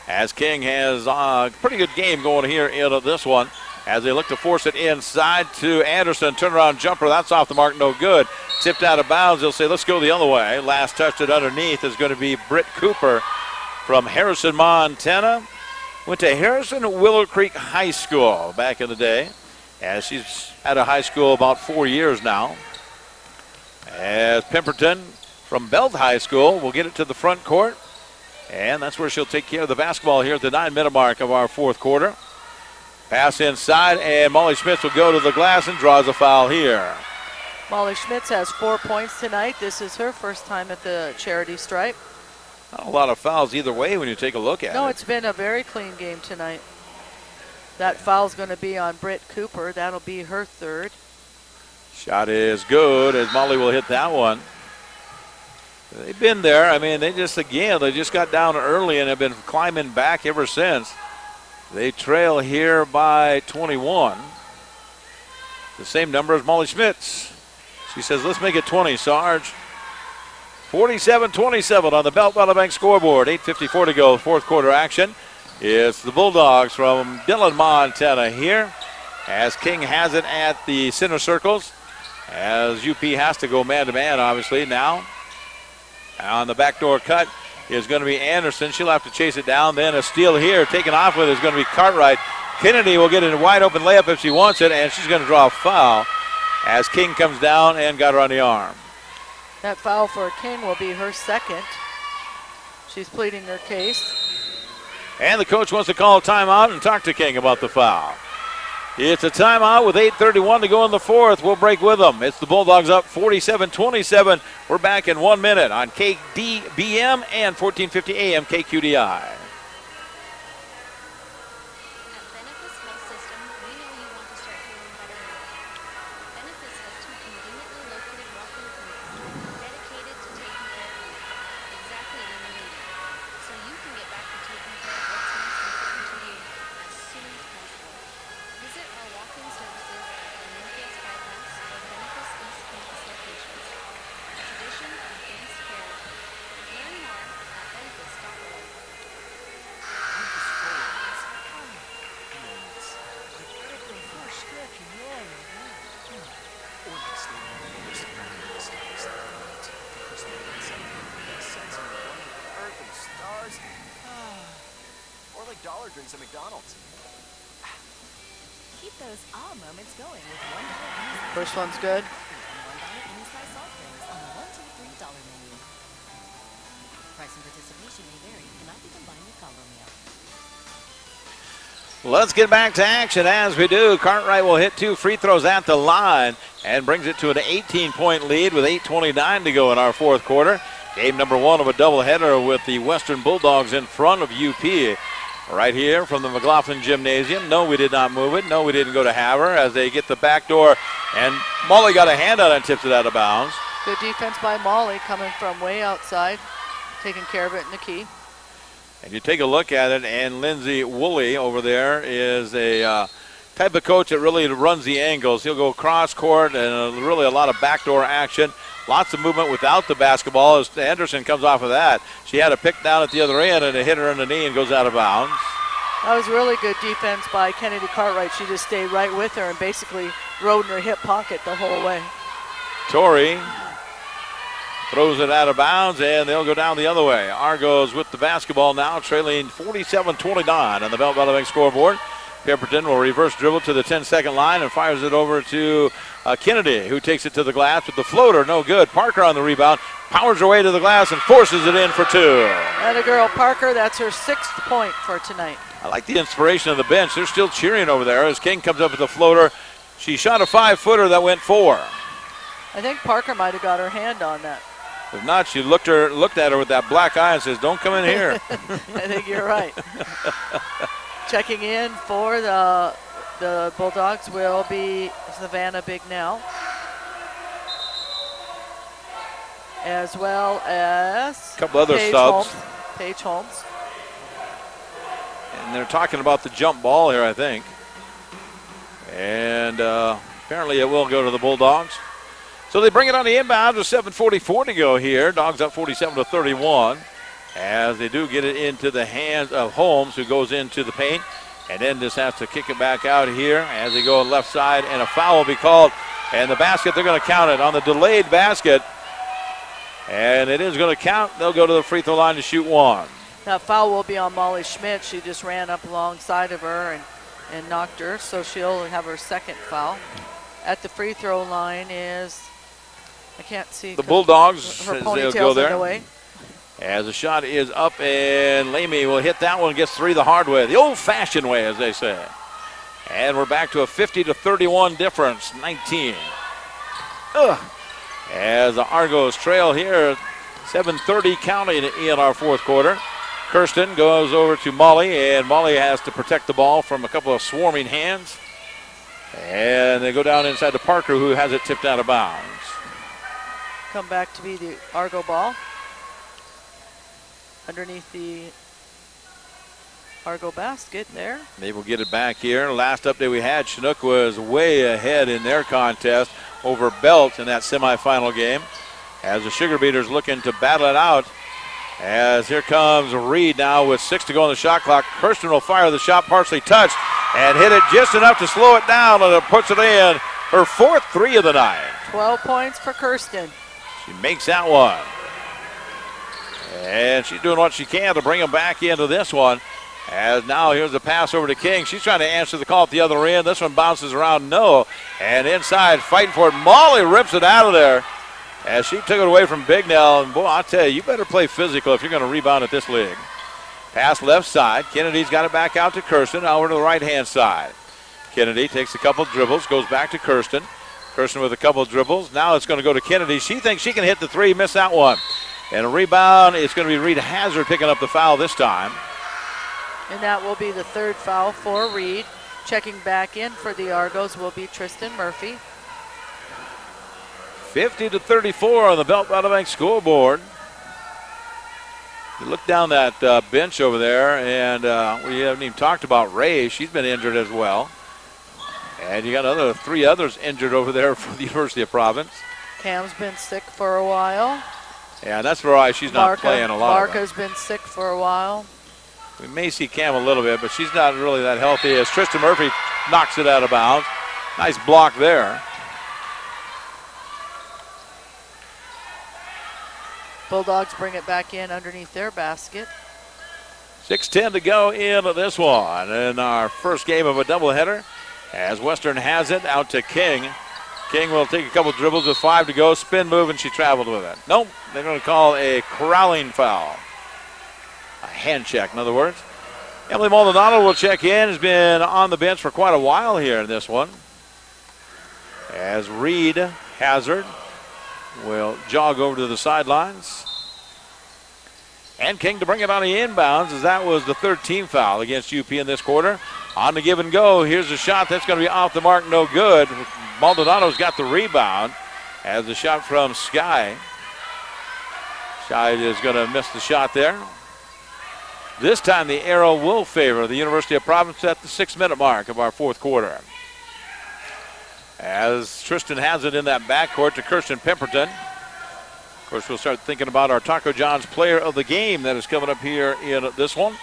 As King has a pretty good game going here into this one. As they look to force it inside to Anderson. Turnaround jumper. That's off the mark. No good. Tipped out of bounds. They'll say, let's go the other way. Last touched it underneath is going to be Britt Cooper from Harrison, Montana. Went to Harrison Willow Creek High School back in the day. As she's at a high school about 4 years now. As Pemberton from Belt High School will get it to the front court. And that's where she'll take care of the basketball here at the 9-minute mark of our fourth quarter. Pass inside, and Molly Schmitz will go to the glass and draws a foul here. Molly Schmitz has 4 points tonight. This is her first time at the charity stripe. Not a lot of fouls either way when you take a look at it. No, it's been a very clean game tonight. That foul's going to be on Britt Cooper. That'll be her third. Shot is good as Molly will hit that one. They've been there. I mean, they just got down early and have been climbing back ever since. They trail here by 21. The same number as Molly Schmitz. She says, let's make it 20, Sarge. 47-27 on the Belt Bank scoreboard. 8:54 to go, fourth quarter action. It's the Bulldogs from Dillon, Montana here. As King has it at the center circles. As UP has to go man-to-man, obviously, now. On the backdoor cut is going to be Anderson. She'll have to chase it down. Then a steal here. Taken off with is going to be Cartwright. Kennedy will get a wide open layup if she wants it, and she's going to draw a foul as King comes down and got her on the arm. That foul for King will be her second. She's pleading her case. And the coach wants to call a timeout and talk to King about the foul. It's a timeout with 8:31 to go in the fourth. We'll break with them. It's the Bulldogs up 47-27. We're back in 1 minute on KDBM and 1450 AM KQDI. Drinks at McDonald's. Keep those awe moments going with $1 First one's good. $1 any size soft drinks on the $1, $2, $3 menu. Price and participation may vary. Cannot be combined with combo meal. Let's get back to action as we do. Cartwright will hit 2 free throws at the line and brings it to an 18-point lead with 8:29 to go in our fourth quarter. Game number 1 of a doubleheader with the Western Bulldogs in front of UP. Right here from the McLaughlin Gymnasium. No, we did not move it. No, we didn't go to Haver as they get the back door. And Molly got a hand on it and tips it out of bounds. Good defense by Molly coming from way outside, taking care of it in the key. And you take a look at it, and Lindsey Woolley over there is a type of coach that really runs the angles. He'll go cross court and really a lot of backdoor action. Lots of movement without the basketball as Anderson comes off of that. She had a pick down at the other end, and it hit her in the knee and goes out of bounds. That was really good defense by Kennedy Cartwright. She just stayed right with her and basically rode in her hip pocket the whole way. Torrey throws it out of bounds, and they'll go down the other way. Argos with the basketball now, trailing 47-29 on the Belt Bank scoreboard. Pepperton will reverse dribble to the 10-second line and fires it over to Kennedy, who takes it to the glass with the floater. No good. Parker on the rebound, powers her way to the glass and forces it in for two. And a girl, Parker, that's her 6th point for tonight. I like the inspiration of the bench. They're still cheering over there as King comes up with the floater. She shot a 5-footer that went 4. I think Parker might have got her hand on that. If not, she looked at her with that black eye and says, "Don't come in here." I think you're right. Checking in for the Bulldogs will be Savannah Bignell, as well as a couple other Paige subs. Paige Holmes. And they're talking about the jump ball here, I think. And apparently it will go to the Bulldogs. So they bring it on the inbound with 7:44 to go here. Dogs up 47-31 as they do get it into the hands of Holmes, who goes into the paint and then just has to kick it back out here as they go left side, and a foul will be called. And the basket, they're going to count it on the delayed basket. And it is going to count. They'll go to the free throw line to shoot one. That foul will be on Molly Schmidt. She just ran up alongside of her and knocked her, so she'll have her 2nd foul. At the free throw line is, I can't see. The Bulldogs, her they'll go there. In the way. As the shot is up, and Lamy will hit that one, gets 3 the hard way, the old-fashioned way, as they say. And we're back to a 50-31 difference, 19. As the Argos trail here, 7:30 counting in our 4th quarter. Kirsten goes over to Molly, and Molly has to protect the ball from a couple of swarming hands. And they go down inside to Parker, who has it tipped out of bounds. Come back to be the Argo ball. Underneath the Argo basket there. They will get it back here. Last update we had, Chinook was way ahead in their contest over Belt in that semifinal game. As the Sugar Beaters looking to battle it out. As here comes Reed now with 6 to go on the shot clock. Kirsten will fire the shot, partially touched, and hit it just enough to slow it down, and it puts it in. Her 4th 3 of the night. 12 points for Kirsten. She makes that one. And she's doing what she can to bring them back into this one. As now here's the pass over to King. She's trying to answer the call at the other end. This one bounces around, no. And inside, fighting for it. Molly rips it out of there as she took it away from Bignell. And boy, I'll tell you, you better play physical if you're going to rebound at this league. Pass left side. Kennedy's got it back out to Kirsten, over to the right-hand side. Kennedy takes a couple dribbles, goes back to Kirsten. Kirsten with a couple dribbles. Now it's going to go to Kennedy. She thinks she can hit the 3, miss that one. And a rebound, it's going to be Reed Hazard picking up the foul this time. And that will be the 3rd foul for Reed. Checking back in for the Argos will be Tristan Murphy. 50-34 on the Belt Bank scoreboard. You look down that bench over there, and we haven't even talked about Ray. She's been injured as well. And you got 3 others injured over there for the University of Providence. Cam's been sick for a while. Yeah, that's why she's not playing a lot. Marka's been sick for a while. We may see Cam a little bit, but she's not really that healthy as Tristan Murphy knocks it out of bounds. Nice block there. Bulldogs bring it back in underneath their basket. 6:10 to go into this one in our first game of a doubleheader. As Western has it out to King. King will take a couple dribbles with 5 to go. Spin move, and she traveled with it. Nope, they're going to call a corralling foul. A hand check, in other words. Emily Maldonado will check in. Has been on the bench for quite a while here in this one. As Reed Hazard will jog over to the sidelines. And King to bring it on the inbounds, as that was the 3rd team foul against UP in this quarter. On the give and go, here's a shot that's going to be off the mark, no good. Maldonado's got the rebound. as the shot from Sky. Sky is going to miss the shot there. This time the arrow will favor the University of Providence at the 6-minute mark of our fourth quarter. As Tristan has it in that backcourt to Kirsten Pemberton. Of course, we'll start thinking about our Taco John's player of the game that is coming up here in this one.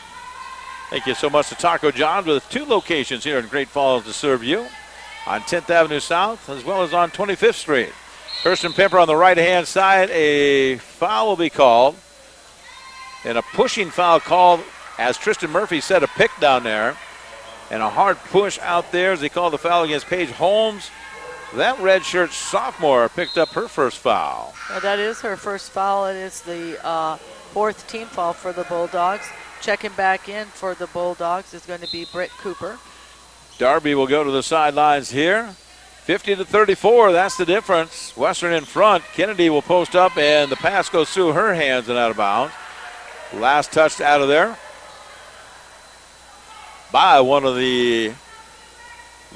Thank you so much to Taco John's with 2 locations here in Great Falls to serve you on 10th Avenue South as well as on 25th Street. Kirsten Pemper on the right-hand side. A foul will be called. And a pushing foul called as Tristan Murphy set a pick down there. And a hard push out there as they called the foul against Paige Holmes. That redshirt sophomore picked up her first foul. Well, that is her first foul. It is the 4th team foul for the Bulldogs. Checking back in for the Bulldogs is going to be Britt Cooper. Darby will go to the sidelines here. 50-34, that's the difference. Western in front. Kennedy will post up, and the pass goes through her hands and out of bounds. Last touch out of there by one of the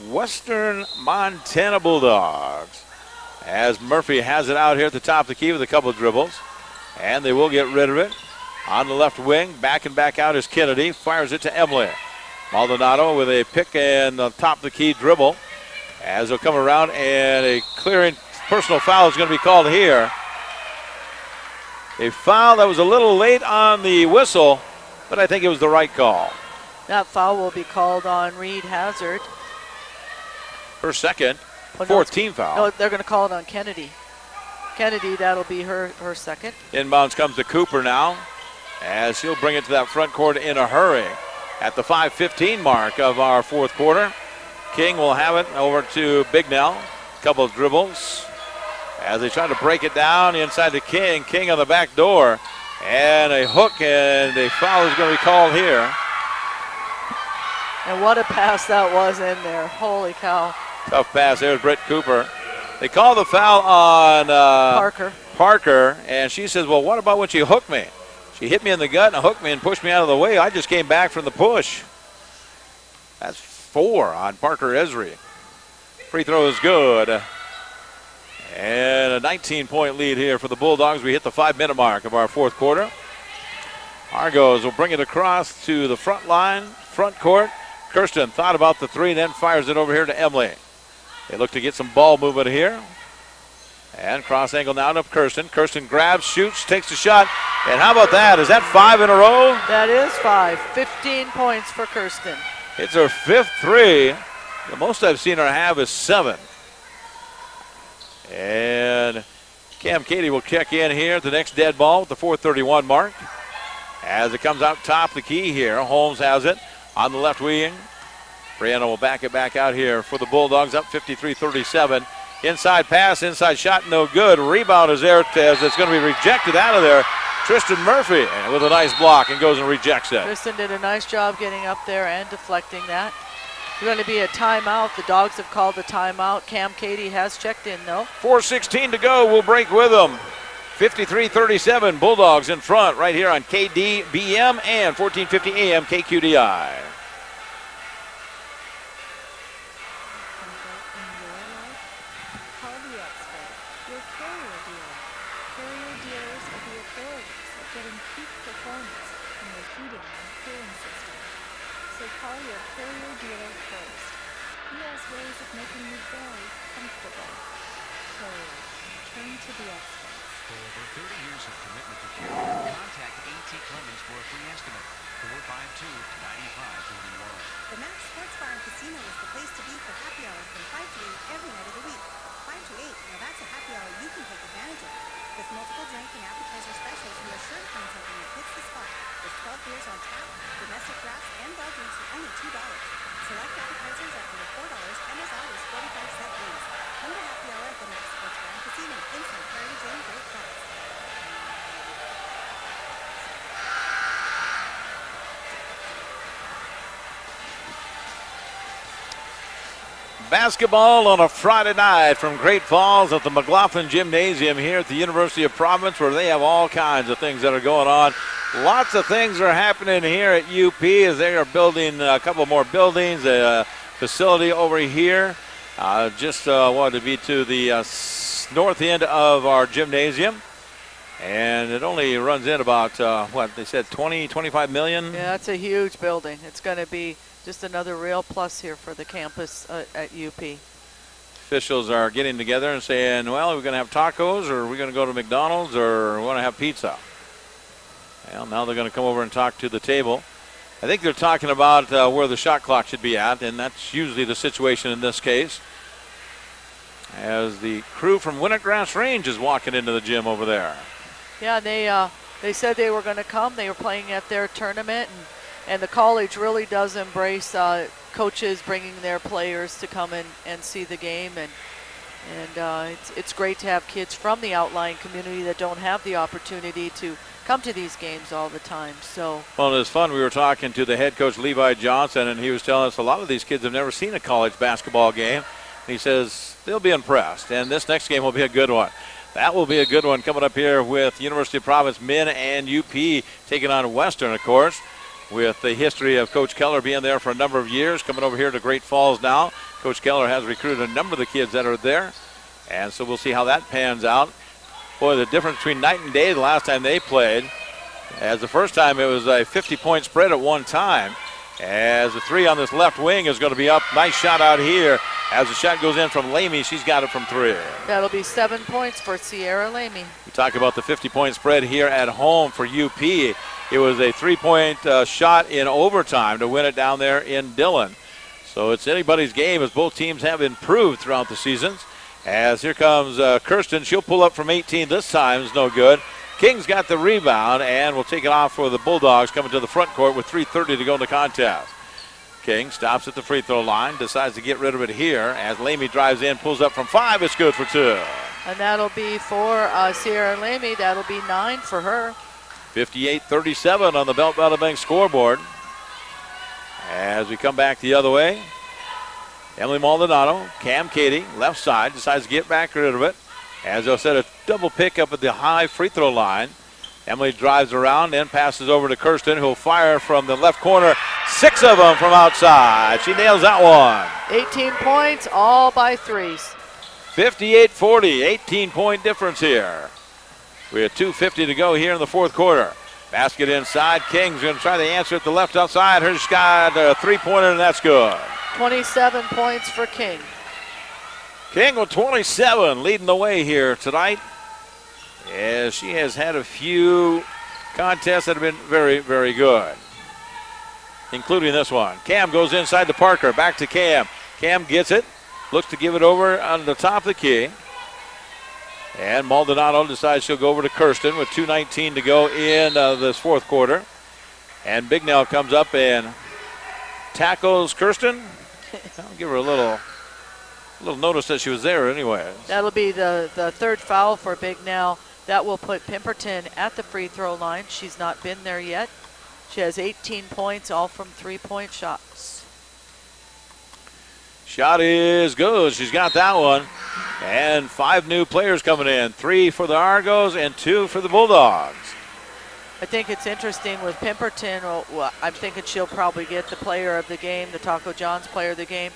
Western Montana Bulldogs. As Murphy has it out here at the top of the key with a couple of dribbles. And they will get rid of it. On the left wing, back and back out is Kennedy. Fires it to Emily. Maldonado with a pick and the top of the key dribble. As they'll come around, and a clearing personal foul is going to be called here. A foul that was a little late on the whistle, but I think it was the right call. That foul will be called on Reed Hazard. Her second, Oh, no, 4th team foul. No, they're going to call it on Kennedy. Kennedy, that'll be her second. Inbounds comes to Cooper now, as he'll bring it to that front court in a hurry. At the 5:15 mark of our fourth quarter, King will have it over to Bignell. Couple of dribbles as they try to break it down inside to King. King on the back door, and a hook, and a foul is going to be called here. And what a pass that was in there. Holy cow. Tough pass. There's Britt Cooper. They call the foul on Parker, and she says, well, what about when she hooked me? She hit me in the gut and hooked me and pushed me out of the way. I just came back from the push. That's 4 on Parker Esri. Free throw is good. And a 19-point lead here for the Bulldogs. We hit the 5-minute mark of our fourth quarter. Argos will bring it across to the front line, front court. Kirsten thought about the 3 and then fires it over here to Emily. They look to get some ball movement here. And cross angle now to Kirsten. Kirsten grabs, shoots, takes the shot. And how about that? Is that 5 in a row? That is 5. 15 points for Kirsten. It's her 5th 3. The most I've seen her have is 7. And Cam Katie will check in here at the next dead ball with the 4:31 mark. As it comes out top of the key here, Holmes has it on the left wing. Brianna will back it back out here for the Bulldogs, up 53-37. Inside pass, inside shot, no good. Rebound is there as it's going to be rejected out of there. Tristan Murphy with a nice block and goes and rejects it. Tristan did a nice job getting up there and deflecting that. It's going to be a timeout. The Dogs have called a timeout. Cam Katie has checked in, though. 4:16 to go. We'll break with them. 53-37, Bulldogs in front right here on KDBM and 1450 AM KQDI. Basketball on a Friday night from Great Falls at the McLaughlin Gymnasium here at the University of Providence, where they have all kinds of things that are going on. Lots of things are happening here at UP as they are building a couple more buildings, a facility over here. Just wanted to be to the north end of our gymnasium. And it only runs in about, what, they said 20, 25 million? Yeah, that's a huge building. It's going to be just another real plus here for the campus at UP. Officials are getting together and saying, well, we're going to have tacos, or we're going to go to McDonald's, or we want to have pizza. Well, now they're going to come over and talk to the table. I think they're talking about where the shot clock should be at, and that's usually the situation in this case. As the crew from Wintergrass Range is walking into the gym over there. Yeah, they said they were going to come. They were playing at their tournament, and the college really does embrace coaches bringing their players to come in and see the game, and it's great to have kids from the outlying community that don't have the opportunity to come to these games all the time. So, well, it was fun. We were talking to the head coach, Levi Johnson, and he was telling us a lot of these kids have never seen a college basketball game. And he says they'll be impressed, and this next game will be a good one. That will be a good one coming up here with University of Providence men and UP taking on Western, of course, with the history of Coach Keller being there for a number of years, coming over here to Great Falls now. Coach Keller has recruited a number of the kids that are there, and so we'll see how that pans out. Boy, the difference between night and day the last time they played, as the first time it was a 50-point spread at one time, as the three on this left wing is going to be up. Nice shot out here. As the shot goes in from Lamy, she's got it from three. That'll be 7 points for Sierra Lamy. We talk about the 50-point spread here at home for UP. It was a 3-point shot in overtime to win it down there in Dillon. So it's anybody's game as both teams have improved throughout the seasons. As here comes Kirsten. She'll pull up from 18 this time. It's no good. King's got the rebound and will take it off for the Bulldogs coming to the front court with 3:30 to go in the contest. King stops at the free throw line, decides to get rid of it here as Lamy drives in, pulls up from 5. It's good for 2. And that'll be for Sierra Lamy. That'll be 9 for her. 58-37 on the Belt Battle Bank scoreboard. As we come back the other way, Emily Maldonado, Cam Katie, left side, decides to get back rid of it. As I said, a double pick up at the high free throw line. Emily drives around and passes over to Kirsten, who'll fire from the left corner. 6 of them from outside. She nails that one. 18 points, all by threes. 58-40, 18-point difference here. We have 2:50 to go here in the fourth quarter. Basket inside. King's going to try the answer at the left outside. She's got a three-pointer, and that's good. 27 points for King. King with 27, leading the way here tonight. As she has had a few contests that have been very, very good, including this one. Cam goes inside to Parker, back to Cam. Cam gets it, looks to give it over on the top of the key. And Maldonado decides she'll go over to Kirsten with 2:19 to go in this fourth quarter. And Bignell comes up and tackles Kirsten. I'll give her a little notice that she was there anyway. That'll be the third foul for Bignell. That will put Pemberton at the free throw line. She's not been there yet. She has 18 points, all from 3-point shots. Shot is good. She's got that one. And 5 new players coming in. 3 for the Argos and 2 for the Bulldogs. I think it's interesting with Pemberton. Well, I'm thinking she'll probably get the player of the game, the Taco John's player of the game.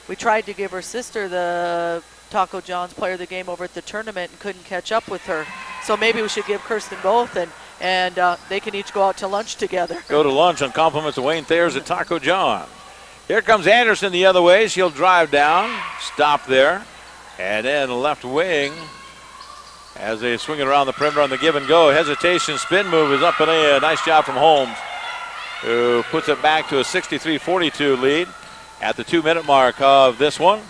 We tried to give her sister the Taco John's player of the game over at the tournament and couldn't catch up with her. So maybe we should give Kirsten both, and they can each go out to lunch together. Go to lunch on compliments of Wayne Thayer's at Taco John. Here comes Anderson the other way. She'll drive down, stop there, and then left wing as they swing it around the perimeter on the give and go. Hesitation, spin move is up and in. Nice job from Holmes, who puts it back to a 63-42 lead at the 2-minute mark of this one.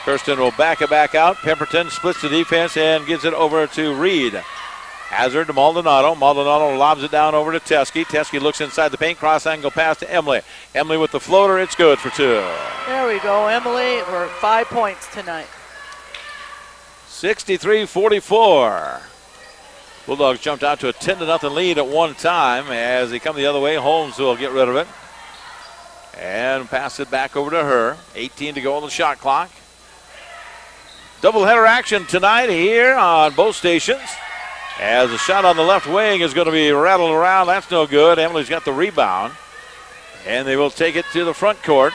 Kirsten will back it back out. Pemberton splits the defense and gives it over to Reed. Hazard to Maldonado. Maldonado lobs it down over to Teskey. Teskey looks inside the paint. Cross angle pass to Emily. Emily with the floater. It's good for 2. There we go. Emily for 5 points tonight. 63-44. Bulldogs jumped out to a 10-0 lead at one time. As they come the other way, Holmes will get rid of it and pass it back over to her. 18 to go on the shot clock. Doubleheader action tonight here on both stations. As the shot on the left wing is going to be rattled around. That's no good. Emily's got the rebound. And they will take it to the front court.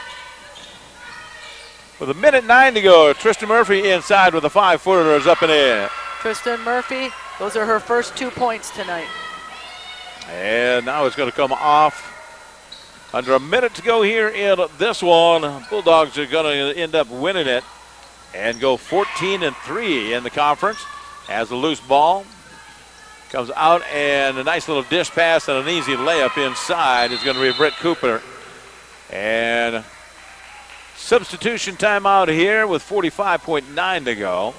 With 1:09 to go, Tristan Murphy inside with a 5-footer is up and in. Tristan Murphy, those are her first 2 points tonight. And now it's going to come off. Under a minute to go here in this one. Bulldogs are going to end up winning it and go 14-3 in the conference as a loose ball comes out, and a nice little dish pass and an easy layup inside is going to be Britt Cooper. And substitution timeout here with 45.9 to go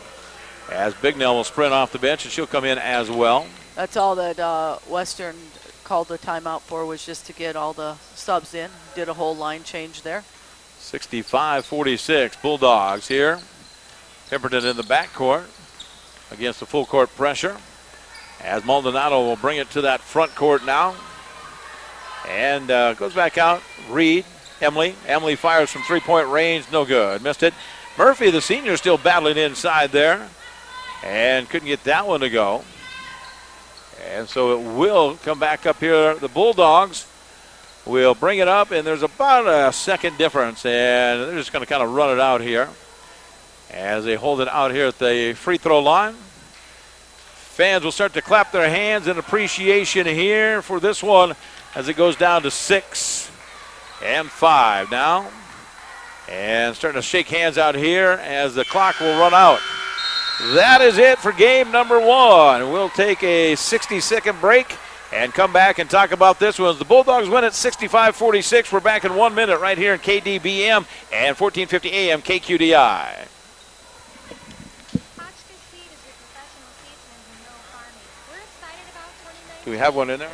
as Bignell will sprint off the bench, and she'll come in as well. That's all that Western called the timeout for, was just to get all the subs in. Did a whole line change there. 65-46 Bulldogs here. Pemberton in the backcourt against the full court pressure as Maldonado will bring it to that front court now. And goes back out. Reed, Emily. Emily fires from three-point range. No good. Missed it. Murphy, the senior, still battling inside there and couldn't get that one to go. And so it will come back up here. The Bulldogs will bring it up, and there's about a second difference, and they're just going to kind of run it out here as they hold it out here at the free throw line. Fans will start to clap their hands in appreciation here for this one as it goes down to 6-5 now. And starting to shake hands out here as the clock will run out. That is it for game number one. We'll take a 60-second break and come back and talk about this one. The Bulldogs win at 65-46. We're back in 1 minute right here in KDBM and 1450 AM KQDI. Do we have one in there?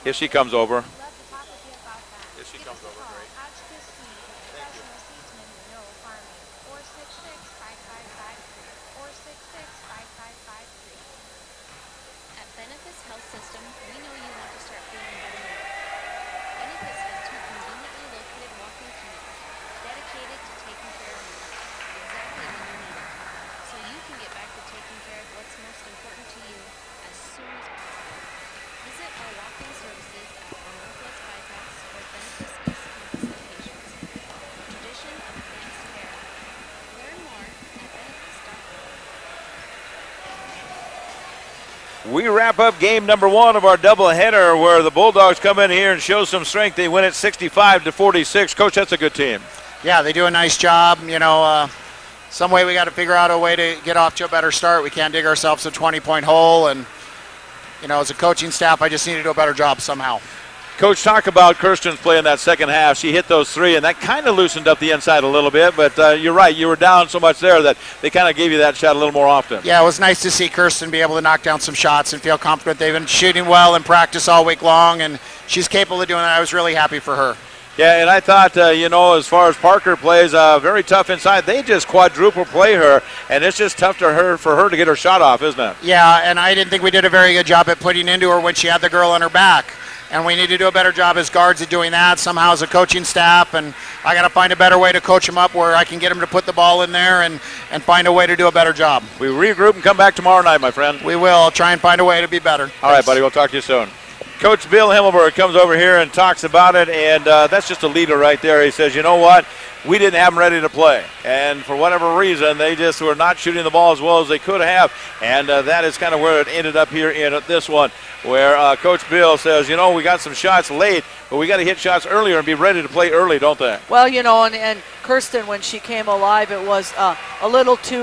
Here she comes over. Here she comes over, great. Thank you. At Benefis Health System, we know you want to start feeling better now. Benefis has two conveniently located walk-in clinics dedicated to taking care of you exactly when you need it, so you can get back to taking care of what's most important to you as soon as possible. Visit our walk-in services at our Northwest Bypass or Benefis East Campus locations. A tradition of advanced care. Learn more at benefis.org. We wrap up game number one of our doubleheader where the Bulldogs come in here and show some strength. They win it 65-46. Coach, that's a good team. Yeah, they do a nice job. You know, some way we got to figure out a way to get off to a better start. We can't dig ourselves a 20-point hole, and you know, as a coaching staff, I just need to do a better job somehow. Coach, talk about Kirsten's play in that second half. She hit those three, and that kind of loosened up the inside a little bit, but you're right. You were down so much there that they kind of gave you that shot a little more often. Yeah, it was nice to see Kirsten be able to knock down some shots and feel confident. They've been shooting well in practice all week long, and she's capable of doing that. I was really happy for her. Yeah, and I thought, you know, as far as Parker plays, very tough inside. They just quadruple play her, and it's just tough for her to get her shot off, isn't it? Yeah, and I didn't think we did a very good job at putting into her when she had the girl on her back. And we need to do a better job as guards at doing that somehow as a coaching staff. And I got to find a better way to coach them up where I can get them to put the ball in there and find a way to do a better job. We regroup and come back tomorrow night, my friend. We will try and find a way to be better. All right, buddy. We'll talk to you soon. Coach Bill Himmelberg comes over here and talks about it, and that's just a leader right there. He says, you know what? We didn't have them ready to play, and for whatever reason, they just were not shooting the ball as well as they could have, and that is kind of where it ended up here in this one, where Coach Bill says, you know, we got some shots late, but we got to hit shots earlier and be ready to play early, don't they? Well, you know, and Kirsten, when she came alive, it was a little too